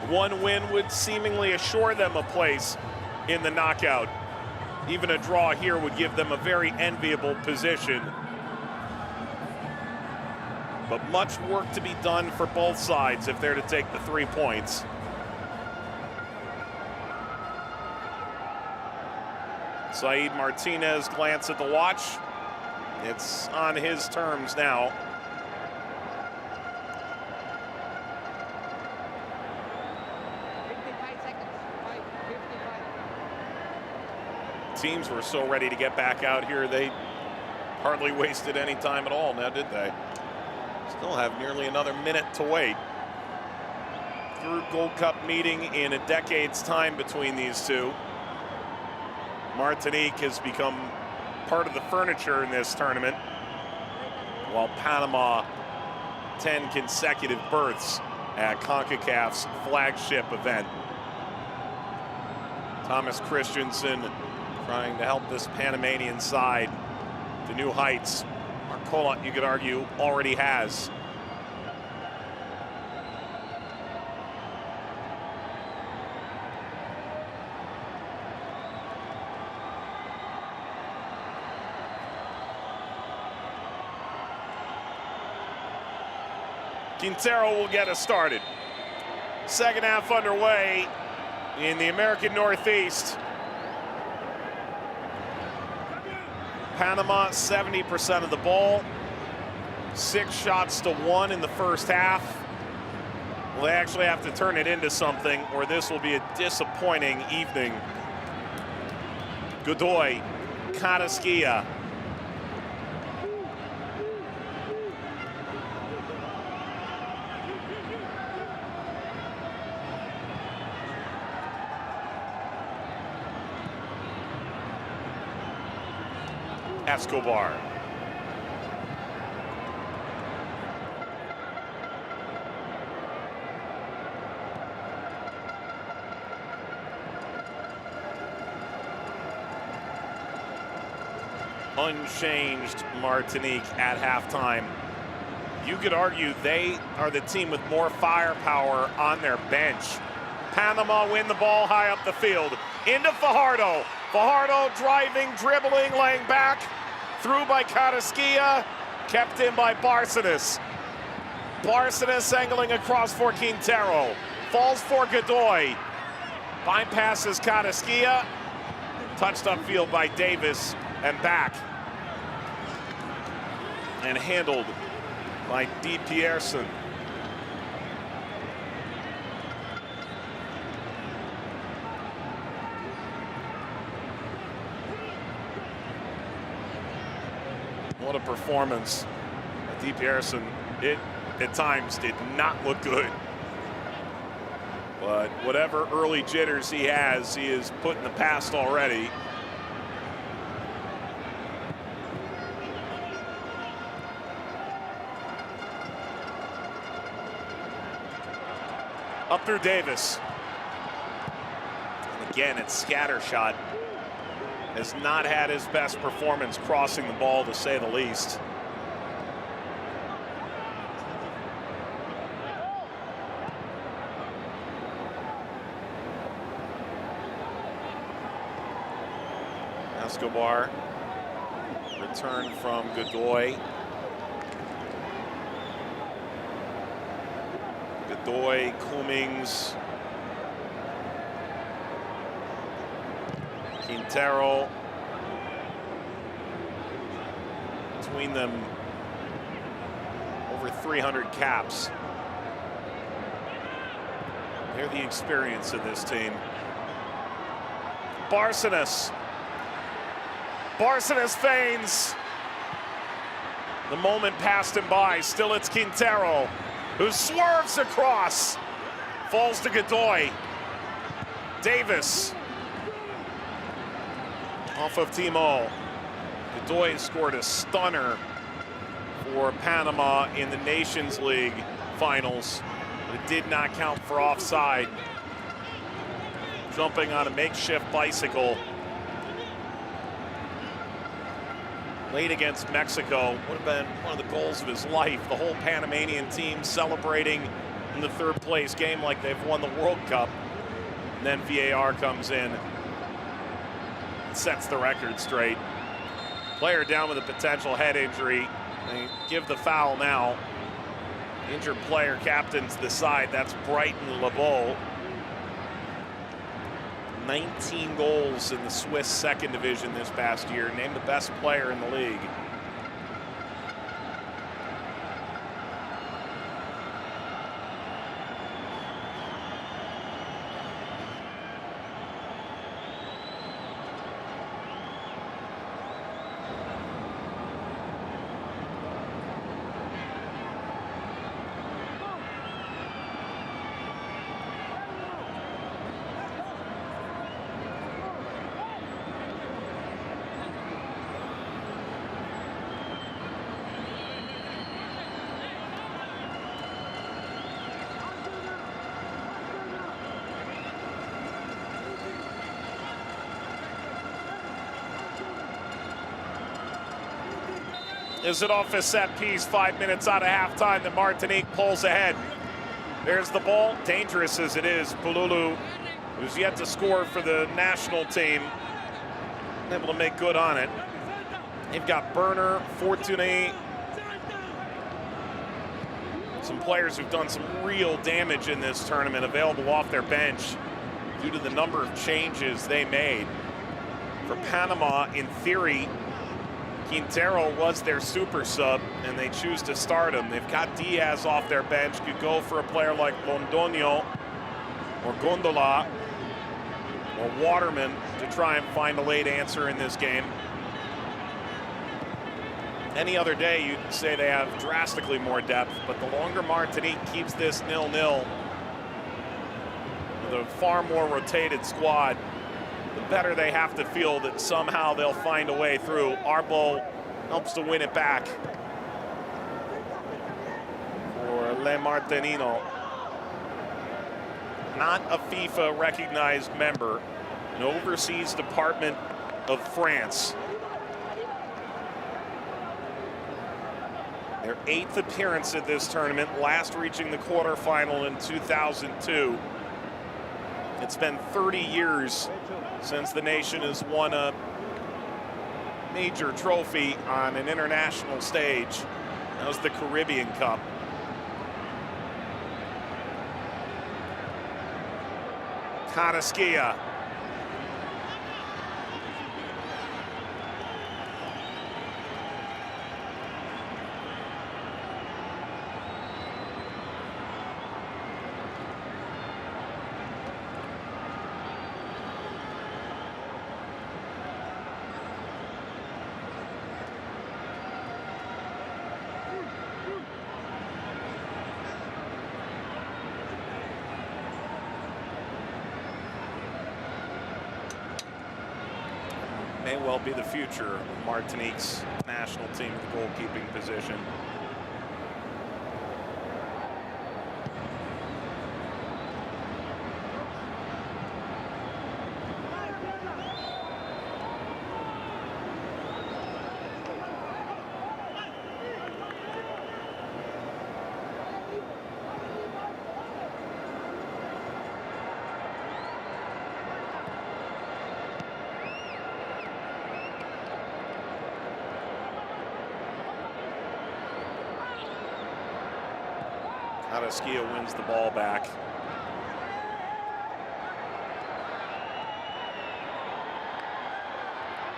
One win would seemingly assure them a place in the knockout. Even a draw here would give them a very enviable position. But much work to be done for both sides if they're to take the 3 points. Said Martinez glance at the watch. It's on his terms now. Teams were so ready to get back out here, they hardly wasted any time at all, now did they? Still have nearly another minute to wait. Third Gold Cup meeting in a decade's time between these two. Martinique has become part of the furniture in this tournament, while Panama 10 consecutive berths at Concacaf's flagship event. Thomas Christensen trying to help this Panamanian side to new heights. Marcola, you could argue, already has. Quintero will get us started. Second half underway in the American Northeast. Panama 70% of the ball, 6 shots to 1 in the first half. Well, they actually have to turn it into something, or this will be a disappointing evening. Godoy, Carrasquilla. Escobar. Unchanged Martinique at halftime. You could argue they are the team with more firepower on their bench. Panama win the ball high up the field. Into Fajardo. Fajardo driving, dribbling, laying back. Through by Carrasquilla, kept in by Barcenas. Barcenas angling across for Quintero. Falls for Godoy. Bypasses Carrasquilla. Touched upfield by Davis and back. And handled by D. Pierson. What a performance. D. Pierson, it at times did not look good. But whatever early jitters he is put in the past already. Up through Davis. And again, it's scattershot. Has not had his best performance crossing the ball, to say the least. Escobar, return from Godoy. Godoy, Cummings, Quintero. Between them, over 300 caps. They're the experience of this team. Barcenas. Barcenas feigns. The moment passed him by. Still it's Quintero, who swerves across. Falls to Godoy. Davis. Off of Timo. Godoy scored a stunner for Panama in the Nations League finals. But it did not count for offside. Jumping on a makeshift bicycle. Late against Mexico would have been one of the goals of his life. The whole Panamanian team celebrating in the third place game like they've won the World Cup. And then VAR comes in, sets the record straight. Player down with a potential head injury. They give the foul now. Injured player captains the side. That's Brighton LeBeau. 19 goals in the Swiss second division this past year. Named the best player in the league. Is it off a set piece, 5 minutes out of halftime, that Martinique pulls ahead. There's the ball, dangerous as it is. Bululu, who's yet to score for the national team, able to make good on it. They've got Burner, Fortuné, some players who've done some real damage in this tournament available off their bench due to the number of changes they made. For Panama, in theory, Quintero was their super sub, and they choose to start him. They've got Diaz off their bench, could go for a player like Londoño or Gondola or Waterman to try and find a late answer in this game. Any other day, you'd say they have drastically more depth, but the longer Martinique keeps this 0-0 with a far more rotated squad, the better they have to feel that somehow they'll find a way through. Arbo helps to win it back for Le Martinino. Not a FIFA-recognized member, an overseas department of France. Their 8th appearance at this tournament, last reaching the quarterfinal in 2002. It's been 30 years since the nation has won a major trophy on an international stage. That was the Caribbean Cup. Carrasquilla. May well be the future of Martinique's national team at the goalkeeping position. Carrasquilla wins the ball back.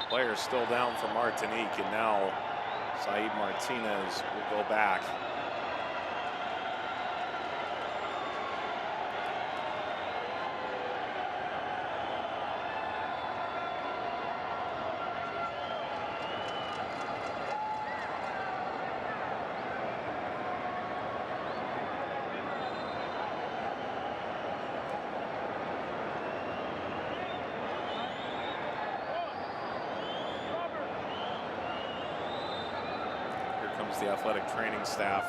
Player still down for Martinique, and now Said Martinez will go back. The athletic training staff.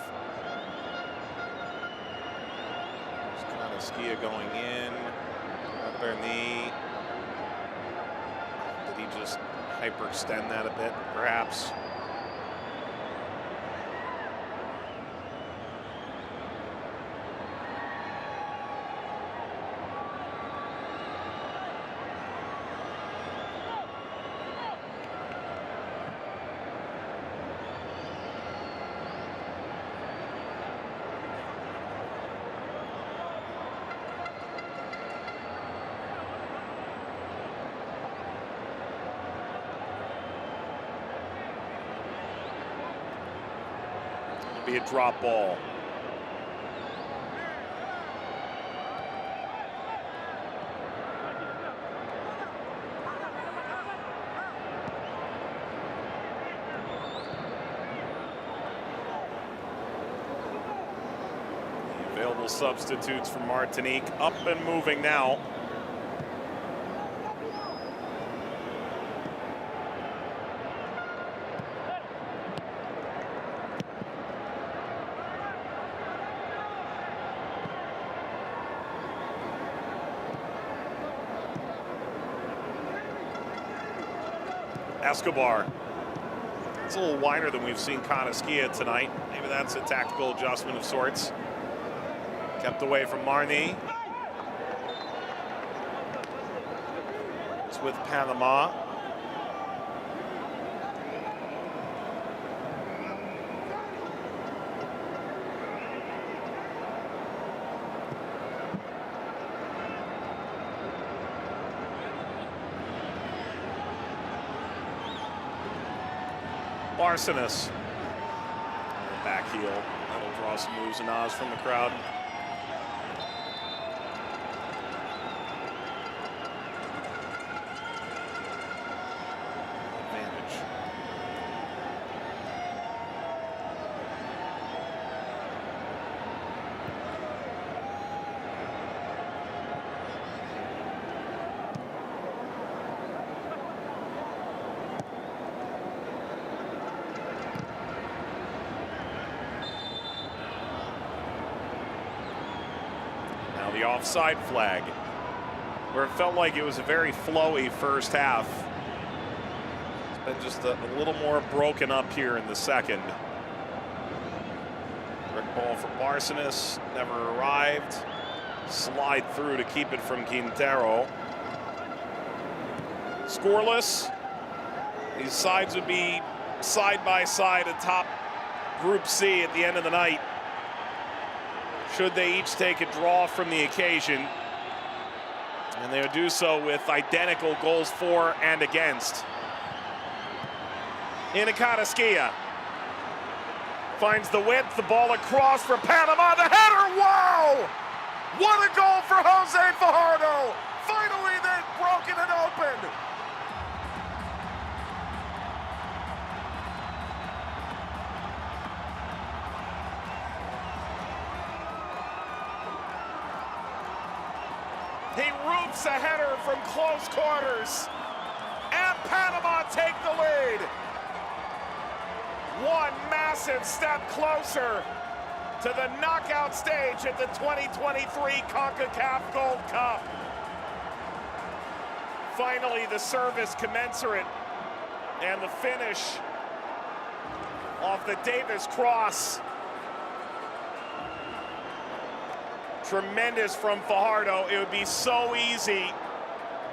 Carrasquilla going in. Bernie. Did he just hyperextend that a bit, perhaps? be a drop ball. Available substitutes for Martinique up and moving now. Escobar. It's a little wider than we've seen Concacaf tonight. Maybe that's a tactical adjustment of sorts. Kept away from Martinique. It's with Panama. Barcenas. Back heel. That'll draw some moves and ahs from the crowd. Advantage. The offside flag, where it felt like it was a very flowy first half. It's been just a little more broken up here in the second. Red ball for Barcenas, never arrived. Slide through to keep it from Quintero. Scoreless. These sides would be side by side atop Group C at the end of the night, should they each take a draw from the occasion. And they would do so with identical goals for and against. Concacaf finds the width, the ball across for Panama, the header, wow! What a goal for Jose Fajardo! Finally they've broken it open! He roofs a header from close quarters, and Panama take the lead. One massive step closer to the knockout stage at the 2023 Concacaf Gold Cup. Finally, the service commensurate and the finish off the Davis cross. Tremendous from Fajardo. It would be so easy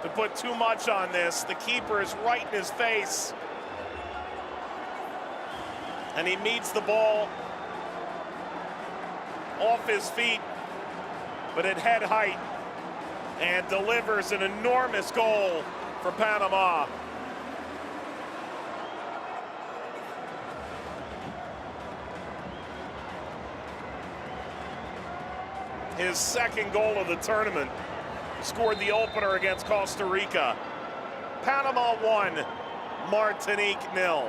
to put too much on this. The keeper is right in his face. And he meets the ball off his feet, but at head height, and delivers an enormous goal for Panama. His second goal of the tournament, scored the opener against Costa Rica. Panama 1, Martinique 0.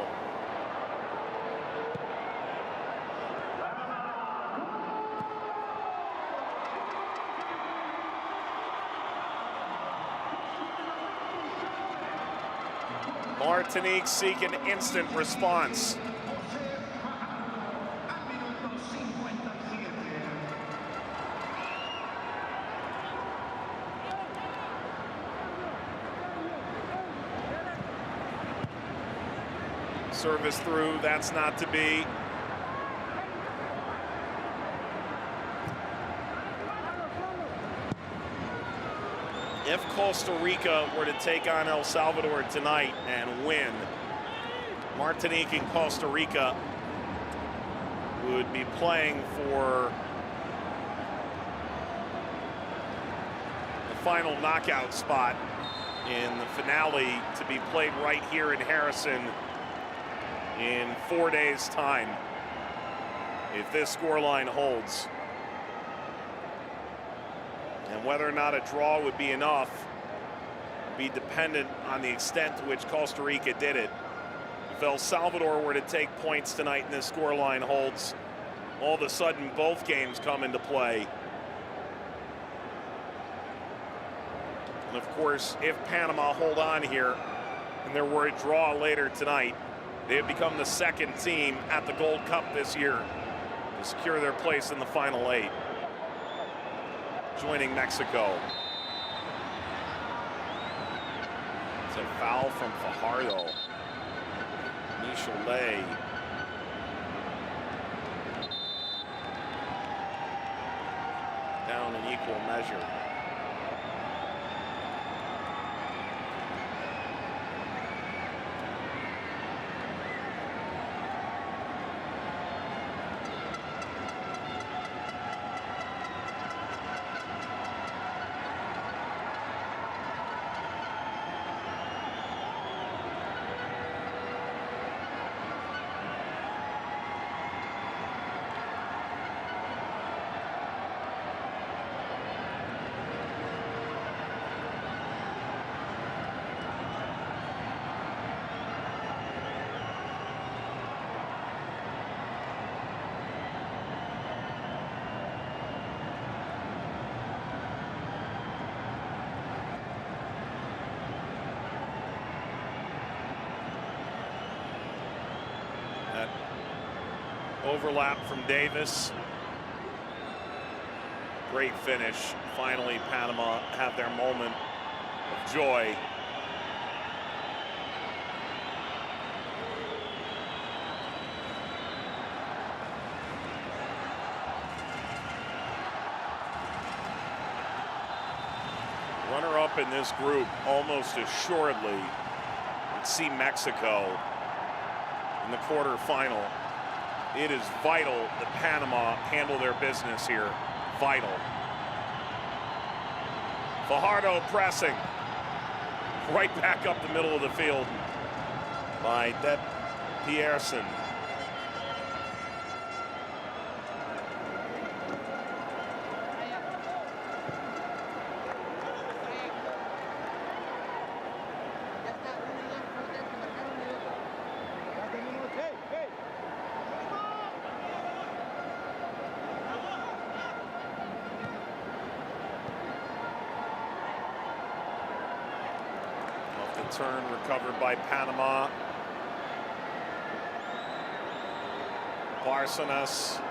Martinique seek an instant response. Service through, that's not to be. If Costa Rica were to take on El Salvador tonight and win, Martinique and Costa Rica would be playing for the final knockout spot in the finale to be played right here in Harrison in 4 days' time. if this scoreline holds. And whether or not a draw would be enough would be dependent on the extent to which Costa Rica did it. If El Salvador were to take points tonight and this scoreline holds, all of a sudden both games come into play. And of course, if Panama hold on here and there were a draw later tonight, they have become the second team at the Gold Cup this year to secure their place in the final 8, joining Mexico. It's a foul from Fajardo. Michelet. Down in equal measure. Overlap from Davis. Great finish. Finally, Panama have their moment of joy. Runner-up in this group almost assuredly would see Mexico in the quarterfinal. It is vital that Panama handle their business here. Vital. Fajardo pressing. Right back up the middle of the field by Det Pierson. Turn recovered by Panama. Barcenas.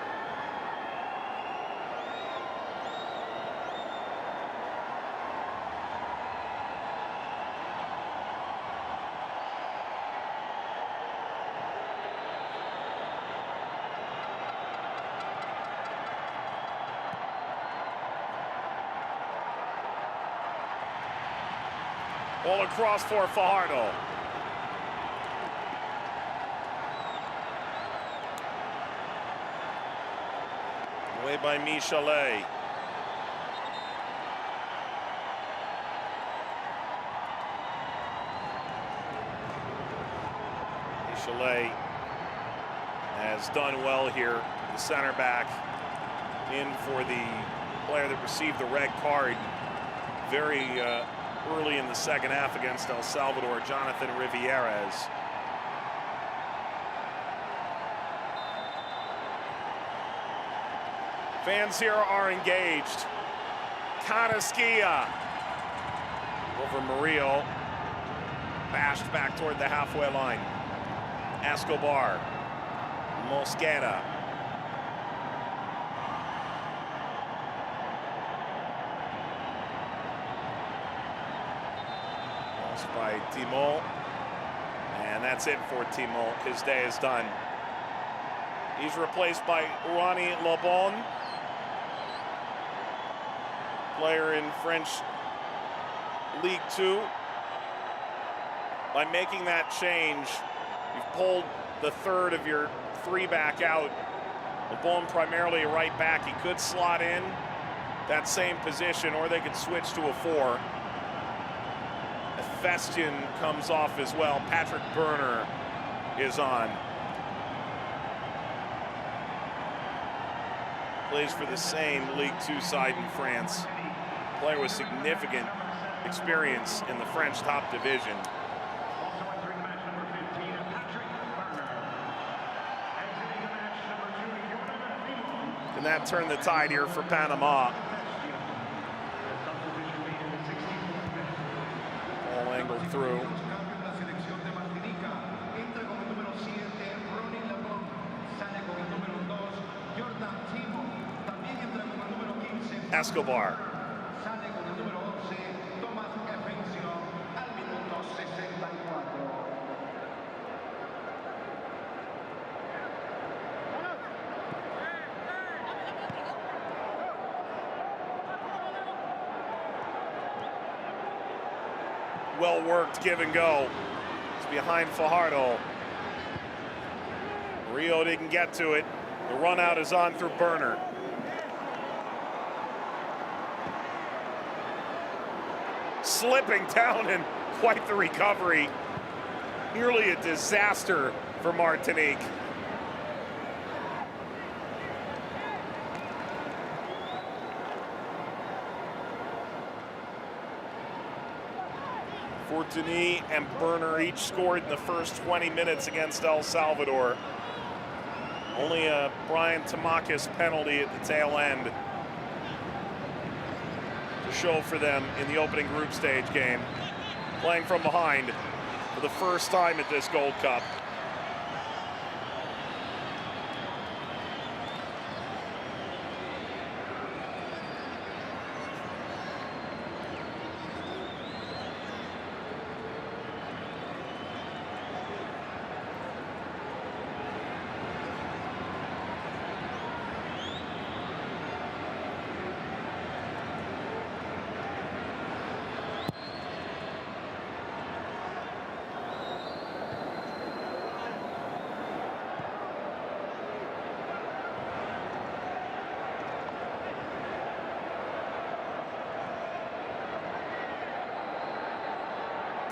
Ball across for Fajardo. Away by Michelet. Michelet has done well here. The center back in for the player that received the red card very early in the second half against El Salvador, Jonathan Rivieres. Fans here are engaged. Canasquilla over Murillo. Bashed back toward the halfway line. Escobar. Mosquera. By Timo, and that's it for Timo. His day is done. He's replaced by Ronnie Lebon, player in French League 2. By making that change, you've pulled the third of your three back out. Lebon primarily a right back. He could slot in that same position, or they could switch to a 4. Festian comes off as well. Patrick Berner is on. plays for the same League Two side in France. Player with significant experience in the French top division. And that turned the tide here for Panama. All angled through. Escobar. Well worked give and go. It's behind Fajardo. Rio didn't get to it. The run out is on through Burner. Slipping down and quite the recovery. Nearly a disaster for Martinique. Fortuny and Burner each scored in the first 20 minutes against El Salvador. Only a Brian Tamakis penalty at the tail end to show for them in the opening group stage game. Playing from behind for the first time at this Gold Cup.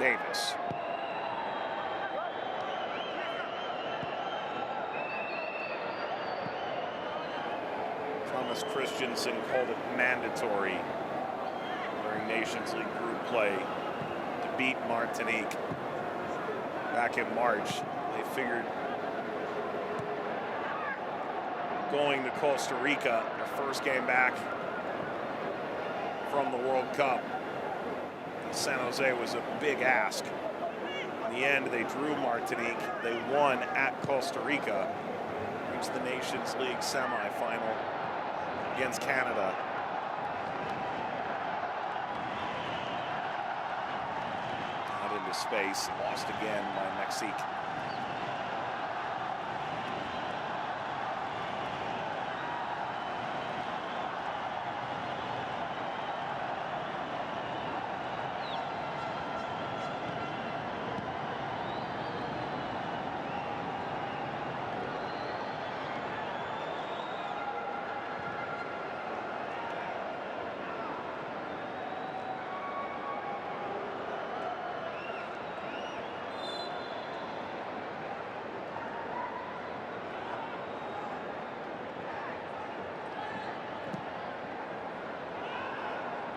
Davis. Thomas Christensen called it mandatory during Nations League group play to beat Martinique back in March. They figured going to Costa Rica, their first game back from the World Cup, San Jose was a big ask. In the end, they drew Martinique. They won at Costa Rica, reached the Nations League semifinal against Canada. Out into space, lost again by Mexique.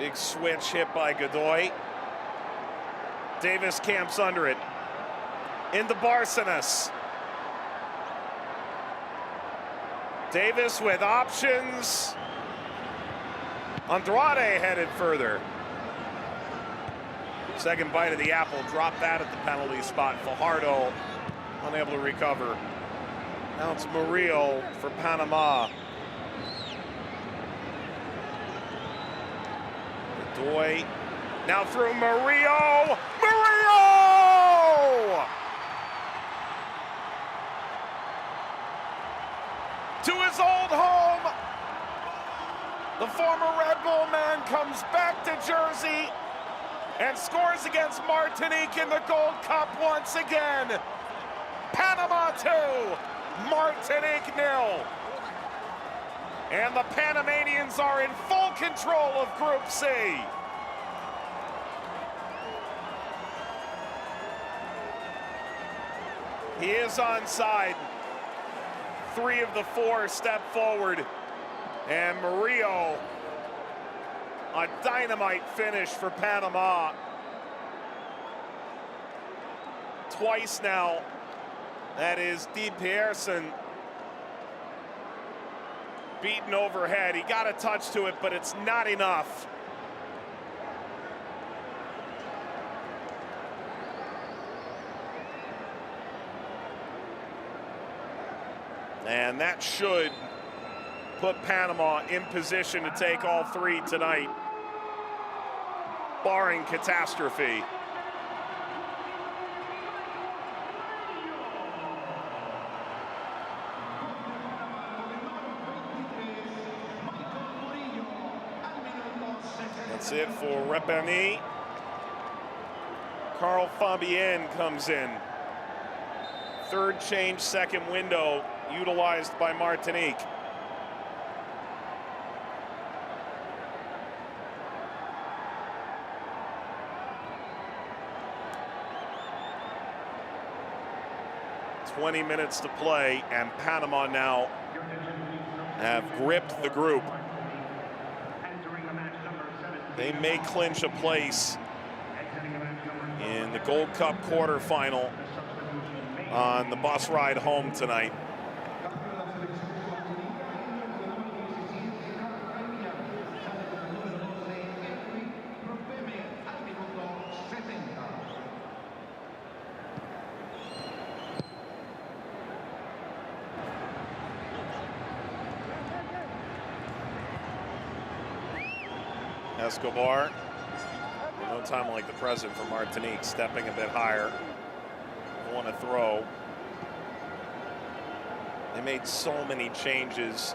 Big switch hit by Godoy. Davis camps under it. Into Barcenas. Davis with options. Andrade headed further. Second bite of the apple, dropped that at the penalty spot. Fajardo unable to recover. Now it's Murillo for Panama. Godoy now through Murillo. Murillo! To his old home. The former Red Bull man comes back to Jersey and scores against Martinique in the Gold Cup once again. Panama 2, Martinique 0. And the Panamanians are in full control of Group C. He is onside. 3 of the 4 step forward. And Murillo, a dynamite finish for Panama. Twice now, that is Di Pierson beaten overhead. He got a touch to it, but it's not enough. And that should put Panama in position to take all three tonight, barring catastrophe. That's it for Repani. Carl Fabien comes in. Third change, second window, utilized by Martinique. "20 minutes to play, and Panama now have gripped the group. They may clinch a place in the Gold Cup quarterfinal on the bus ride home tonight. Escobar, no time like the present for Martinique, stepping a bit higher. Want to throw. They made so many changes,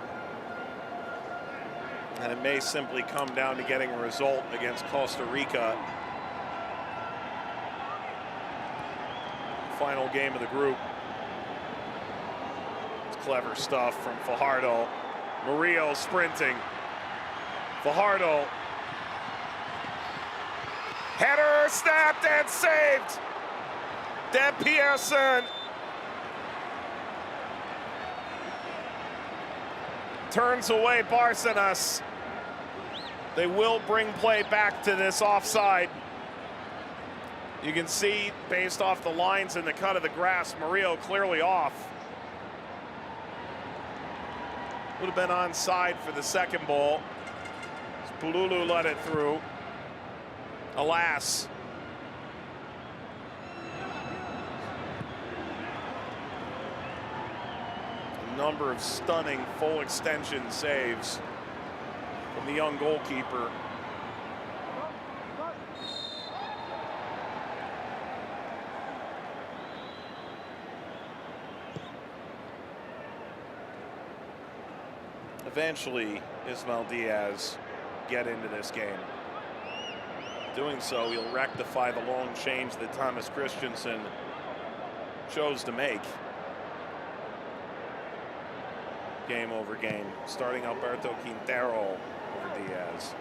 and it may simply come down to getting a result against Costa Rica. Final game of the group. It's clever stuff from Fajardo. Murillo sprinting. Fajardo. Header snapped and saved. Di Pierson turns away Barcenas. They will bring play back to this offside. You can see, based off the lines and the cut of the grass, Murillo clearly off. Would have been onside for the second ball. Pululu let it through. Alas. A number of stunning full extension saves from the young goalkeeper. Eventually, Ismael Diaz get into this game. Doing so, he'll rectify the long change that Thomas Christensen chose to make. Game over game, starting Alberto Quintero over Diaz.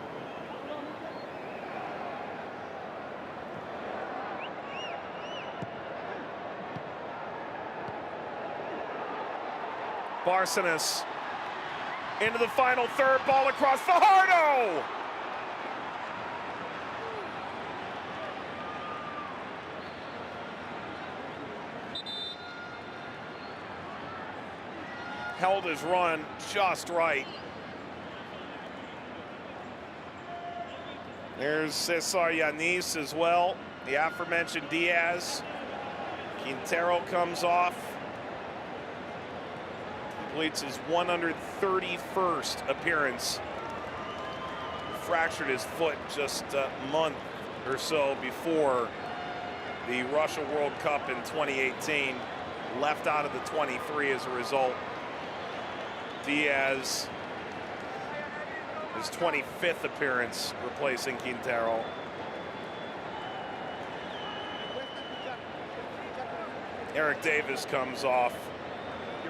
Barcenas into the final third, ball across Fajardo! Held his run just right. There's Cesar Yanis as well. The aforementioned Diaz. Quintero comes off. Completes his 131st appearance. Fractured his foot just a month or so before the Russia World Cup in 2018. Left out of the 23 as a result. Diaz, his 25th appearance, replacing Quintero. Eric Davis comes off.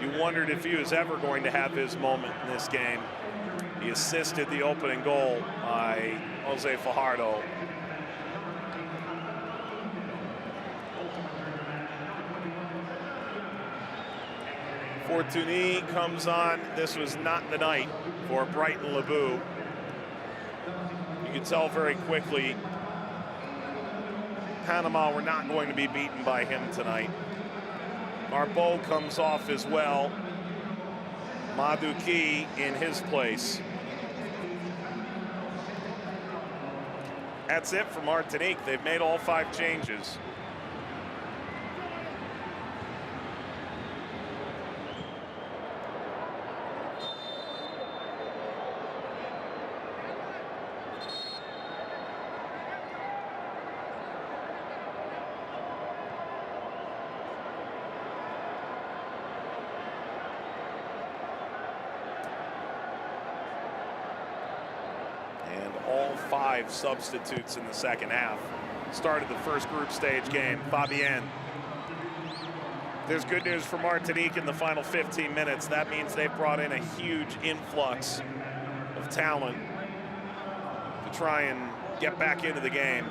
You wondered if he was ever going to have his moment in this game. He assisted the opening goal by Jose Fajardo. Fortuny comes on. This was not the night for Brighton Lebu. You could tell very quickly Panama were not going to be beaten by him tonight. Marbeau comes off as well. Maduki in his place. That's it for Martinique. They've made all 5 changes. All 5 substitutes in the second half started the first group stage game. Fabienne. There's good news for Martinique in the final 15 minutes. That means they've brought in a huge influx of talent to try and get back into the game.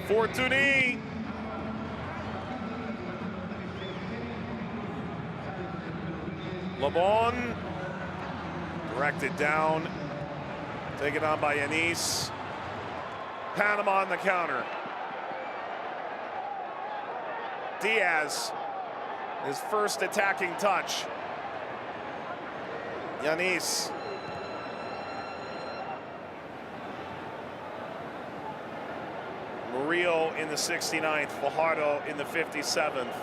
Fortuny. LeBon. Directed down. Taken on by Yanis. Panama on the counter. Diaz. His first attacking touch. Yanis. Murillo in the 69th, Fajardo in the 57th.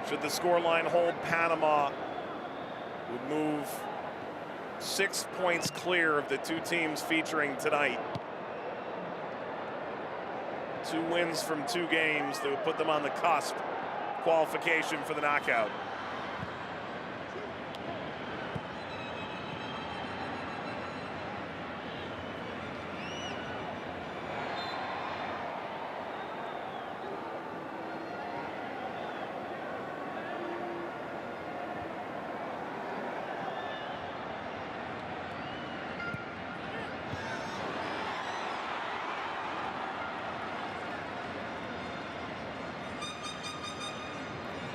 Should the scoreline hold, Panama would move 6 points clear of the 2 teams featuring tonight. 2 wins from 2 games that would put them on the cusp of qualification for the knockout.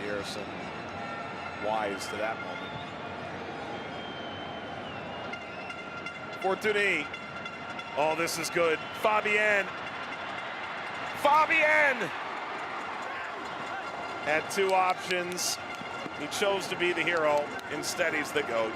Harrison wise to that moment. Fortuny. Oh, this is good. Fabienne. Fabienne had 2 options. He chose to be the hero. Instead, he's the GOAT.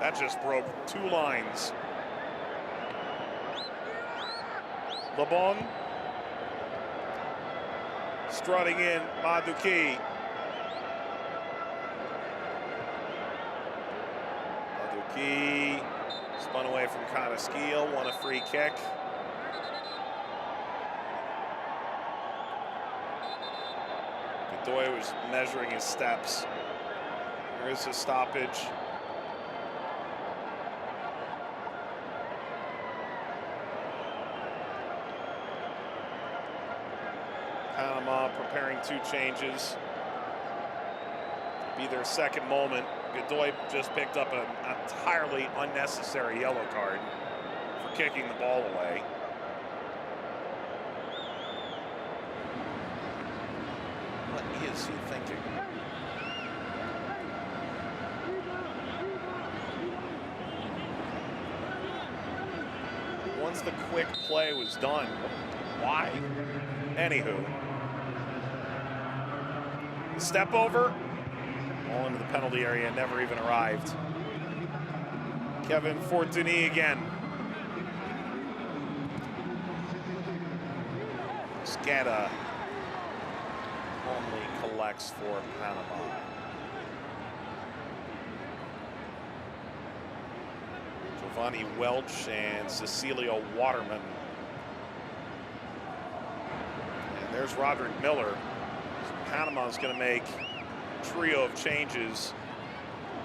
That just broke 2 lines. LeBon. Strutting in, Maduki. Maduki spun away from Canaskiel, won a free kick. Godoy was measuring his steps. There is a stoppage. Panama preparing 2 changes. Be their second moment. Godoy just picked up an entirely unnecessary yellow card for kicking the ball away. What is he thinking? Once the quick play was done, why? Anywho. Step over. All into the penalty area, never even arrived. Kevin Fortuny again. Scada only collects for Panama. Giovanni Welch and Cecilia Waterman. And there's Roderick Miller. So Panama's going to make a trio of changes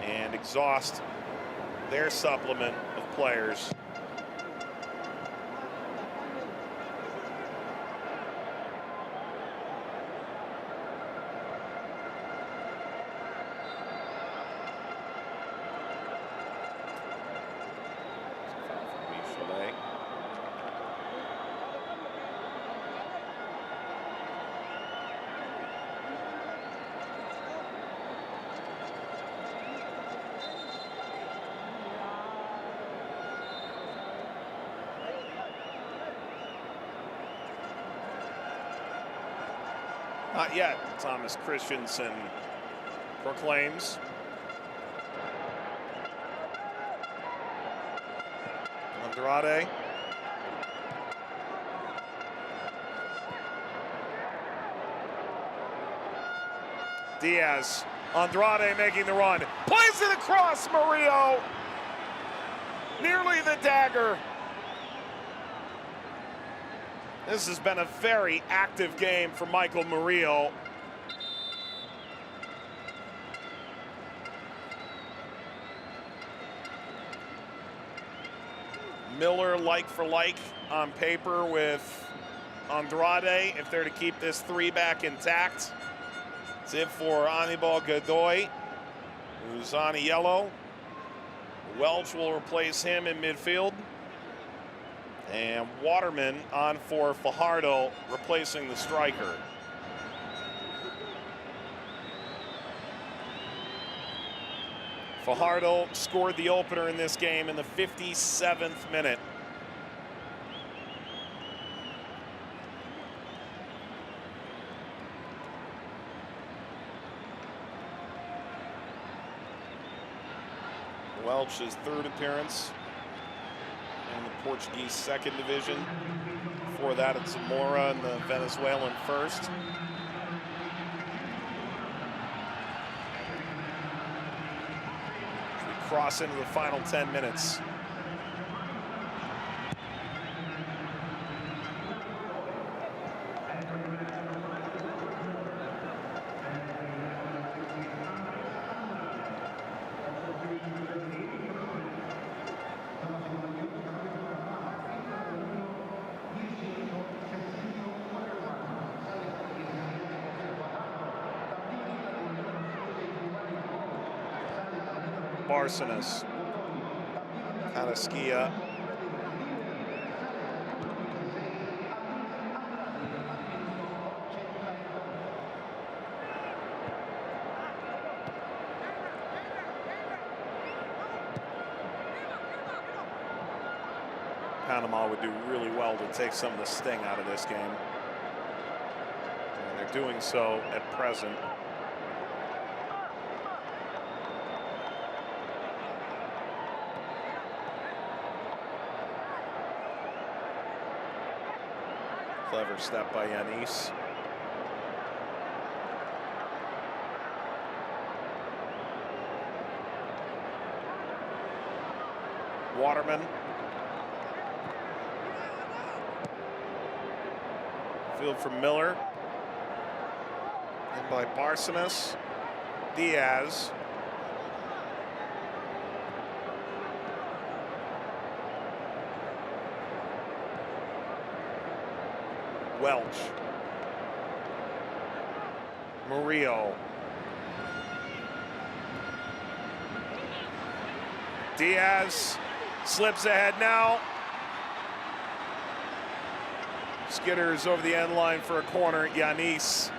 and exhaust their supplement of players. Not yet, Thomas Christensen proclaims. Andrade. Diaz. Andrade making the run. Plays it across Murillo. Nearly the dagger. This has been a very active game for Michael Murillo. Miller like for like on paper with Andrade if they're to keep this three back intact. That's it for Anibal Godoy, who's on a yellow. Welch will replace him in midfield. And Waterman on for Fajardo, replacing the striker. Fajardo scored the opener in this game in the 57th minute. Welch's third appearance in the Portuguese second division. Before that, it's Zamora and the Venezuelan first. As we cross into the final 10 minutes. Barcenas, Carrasquilla, Panama would do really well to take some of the sting out of this game. And they're doing so at present. Clever step by Yanis. Waterman. Field from Miller. And by Barcenas. Diaz. Welch. Murillo. Diaz slips ahead now. Skitters over the end line for a corner. Yanis.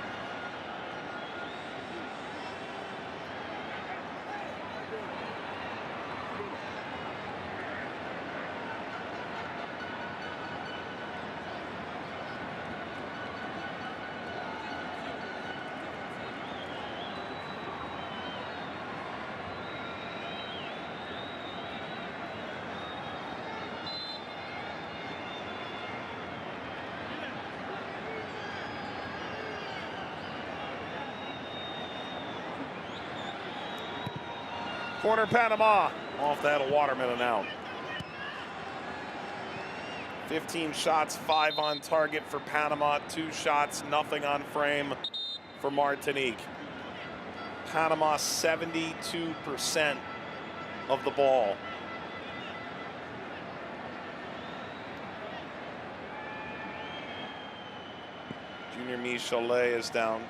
Corner Panama. Off that, a Waterman and out. 15 shots, 5 on target for Panama, 2 shots, nothing on frame for Martinique. Panama 72% of the ball. Junior Michelet is down.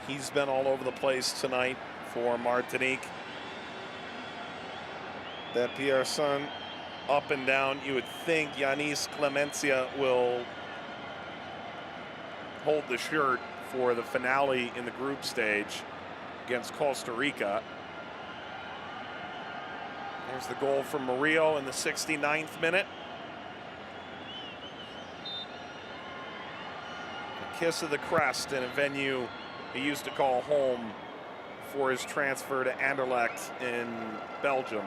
He's been all over the place tonight for Martinique. That Pierson up and down. You would think Yanis Clemencia will hold the shirt for the finale in the group stage against Costa Rica. There's the goal from Murillo in the 69th minute. A kiss of the crest in a venue he used to call home for his transfer to Anderlecht in Belgium.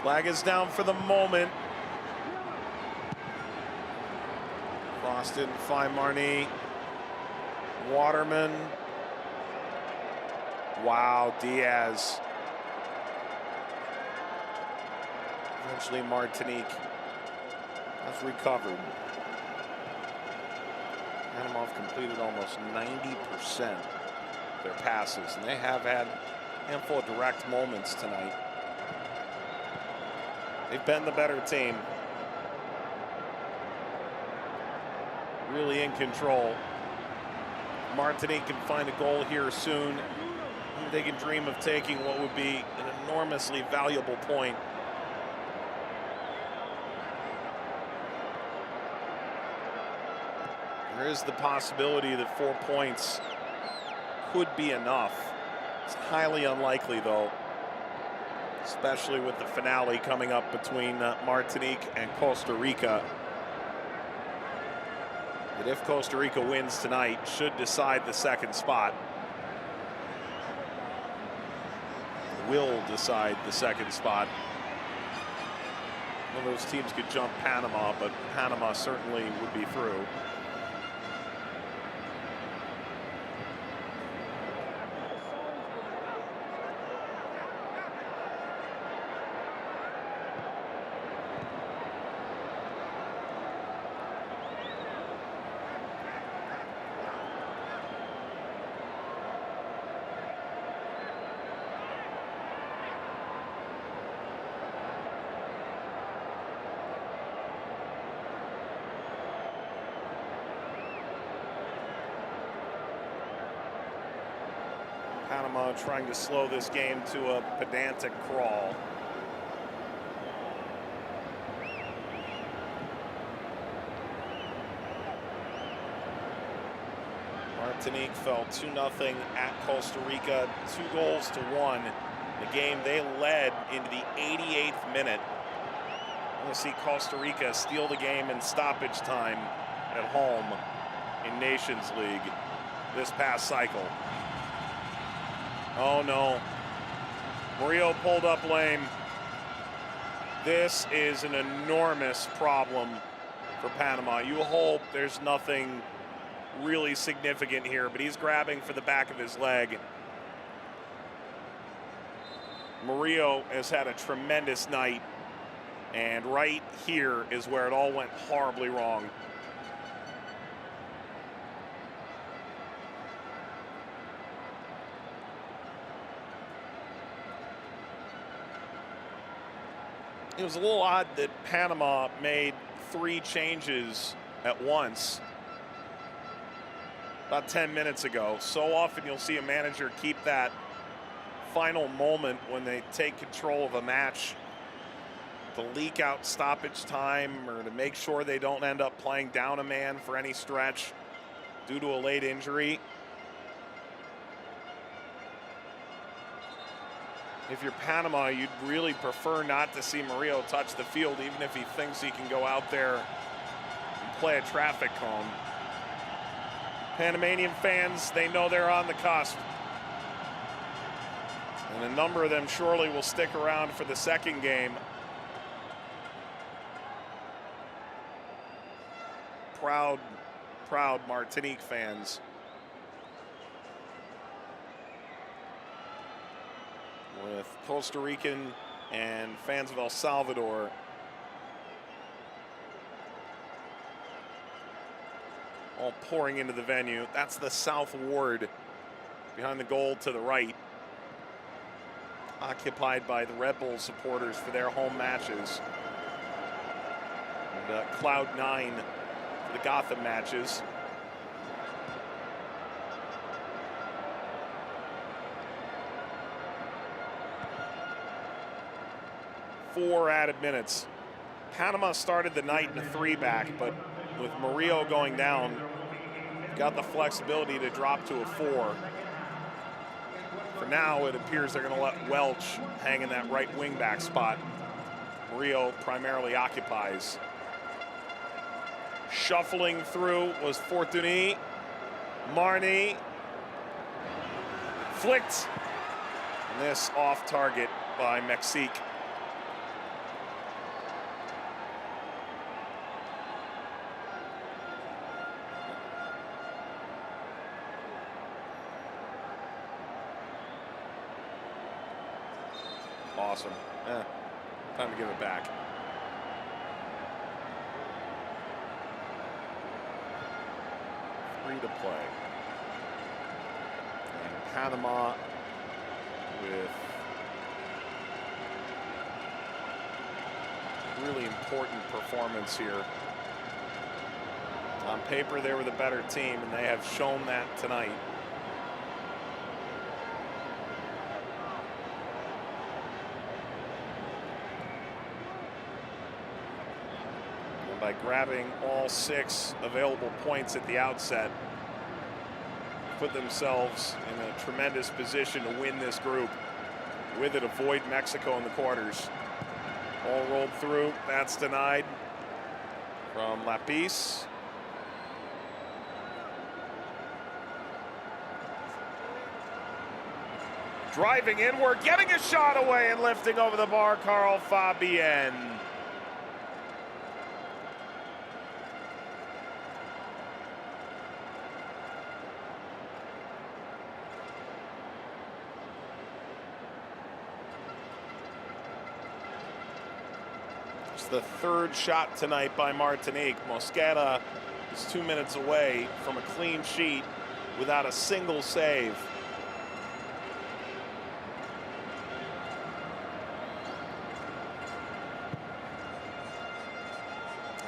Flag is down for the moment. Cross didn't find Marnie. Waterman. Wow, Diaz. Eventually Martinique has recovered. Panama have completed almost 90% of their passes, and they have had a handful of direct moments tonight. They've been the better team. Really in control. Martinique can find a goal here soon. They can dream of taking what would be an enormously valuable point. There is the possibility that 4 points could be enough. It's highly unlikely, though, especially with the finale coming up between Martinique and Costa Rica. But if Costa Rica wins tonight, should decide the second spot. Will decide the second spot. One of those teams could jump Panama, but Panama certainly would be through. Panama trying to slow this game to a pedantic crawl. Martinique fell 2-0 at Costa Rica, 2-1. The game they led into the 88th minute. We're going to see Costa Rica steal the game in stoppage time at home in Nations League this past cycle. Oh no, Murillo pulled up lame. This is an enormous problem for Panama. You hope there's nothing really significant here, but he's grabbing for the back of his leg. Murillo has had a tremendous night, and right here is where it all went horribly wrong. It was a little odd that Panama made 3 changes at once about 10 minutes ago. So often you'll see a manager keep that final moment when they take control of a match to leak out stoppage time or to make sure they don't end up playing down a man for any stretch due to a late injury. if you're Panama, you'd really prefer not to see Murillo touch the field, even if he thinks he can go out there and play a traffic cone. Panamanian fans, they know they're on the cusp. And a number of them surely will stick around for the second game. Proud Martinique fans. With Costa Rican and fans of El Salvador all pouring into the venue. That's the South Ward behind the goal to the right, occupied by the Red Bull supporters for their home matches. And Cloud 9 for the Gotham matches. Four added minutes. Panama started the night in a 3-back, but with Murillo going down, got the flexibility to drop to a 4. For now, it appears they're going to let Welch hang in that right wing-back spot. Murillo primarily occupies. Shuffling through was Fortuny. Marnie flicked. And this off target by Mexique. Awesome. Time to give it back. Free to play. And Panama with really important performance here. On paper, they were the better team, and they have shown that tonight. By grabbing all 6 available points at the outset, put themselves in a tremendous position to win this group. With it, avoid Mexico in the quarters. All rolled through, that's denied from Lapis. Driving inward, getting a shot away and lifting over the bar, Carl Fabienne. The third shot tonight by Martinique. Mosquera is 2 minutes away from a clean sheet without a single save.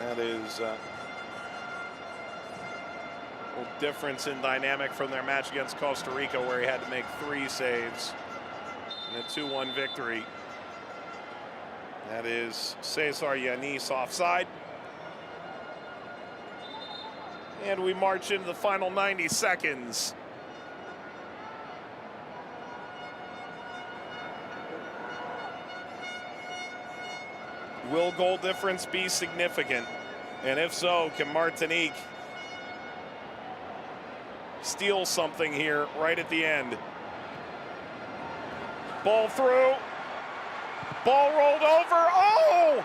That is a little difference in dynamic from their match against Costa Rica, where he had to make 3 saves in a 2-1 victory. That is Cesar Yanis offside. And we march into the final 90 seconds. Will goal difference be significant? And if so, can Martinique steal something here right at the end? Ball through. Ball rolled over. Oh!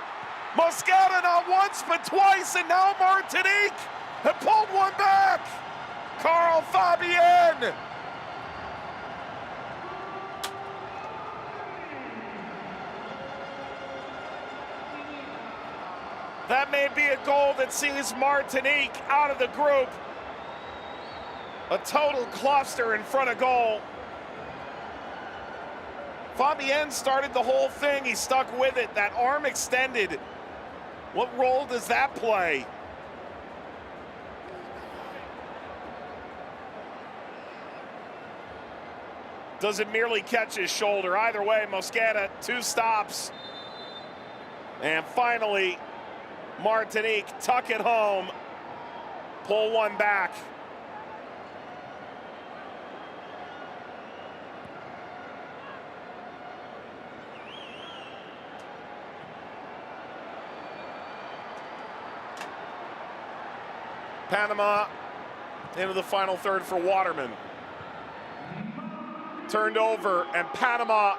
Mosquera not once but twice, and now Martinique have pulled one back. Carl Fabienne. That may be a goal that sees Martinique out of the group. A total cluster in front of goal. Fabienne started the whole thing. He stuck with it. That arm extended. What role does that play? Does it merely catch his shoulder? Either way, Mosquera, 2 stops. And finally, Martinique tuck it home, pull one back. Panama into the final third for Waterman. Turned over, and Panama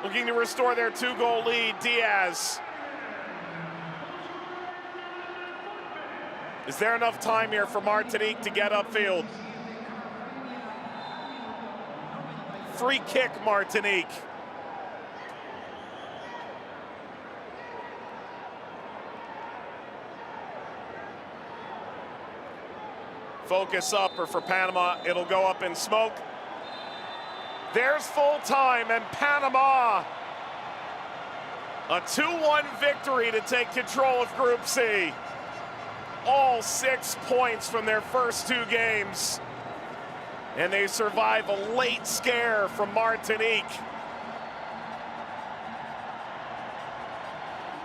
looking to restore their 2-goal lead. Diaz. Is there enough time here for Martinique to get upfield? Free kick, Martinique. Focus upper for Panama. It'll go up in smoke. There's full time, and Panama, a 2-1 victory to take control of Group C. All 6 points from their first 2 games. And they survive a late scare from Martinique.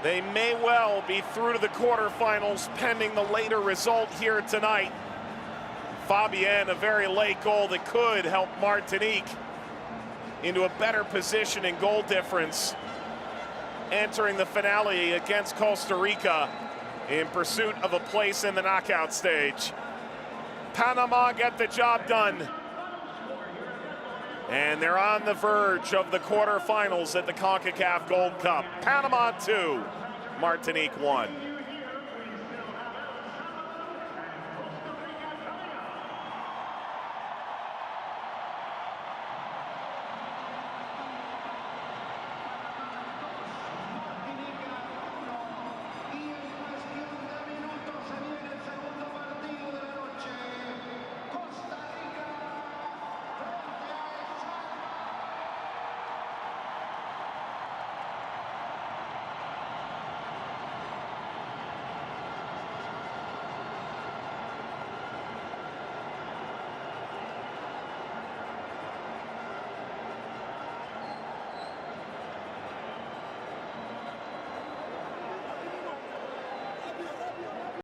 They may well be through to the quarterfinals pending the later result here tonight. Fabienne, a very late goal that could help Martinique into a better position in goal difference, entering the finale against Costa Rica in pursuit of a place in the knockout stage. Panama get the job done, and they're on the verge of the quarterfinals at the Concacaf Gold Cup. Panama 2, Martinique 1.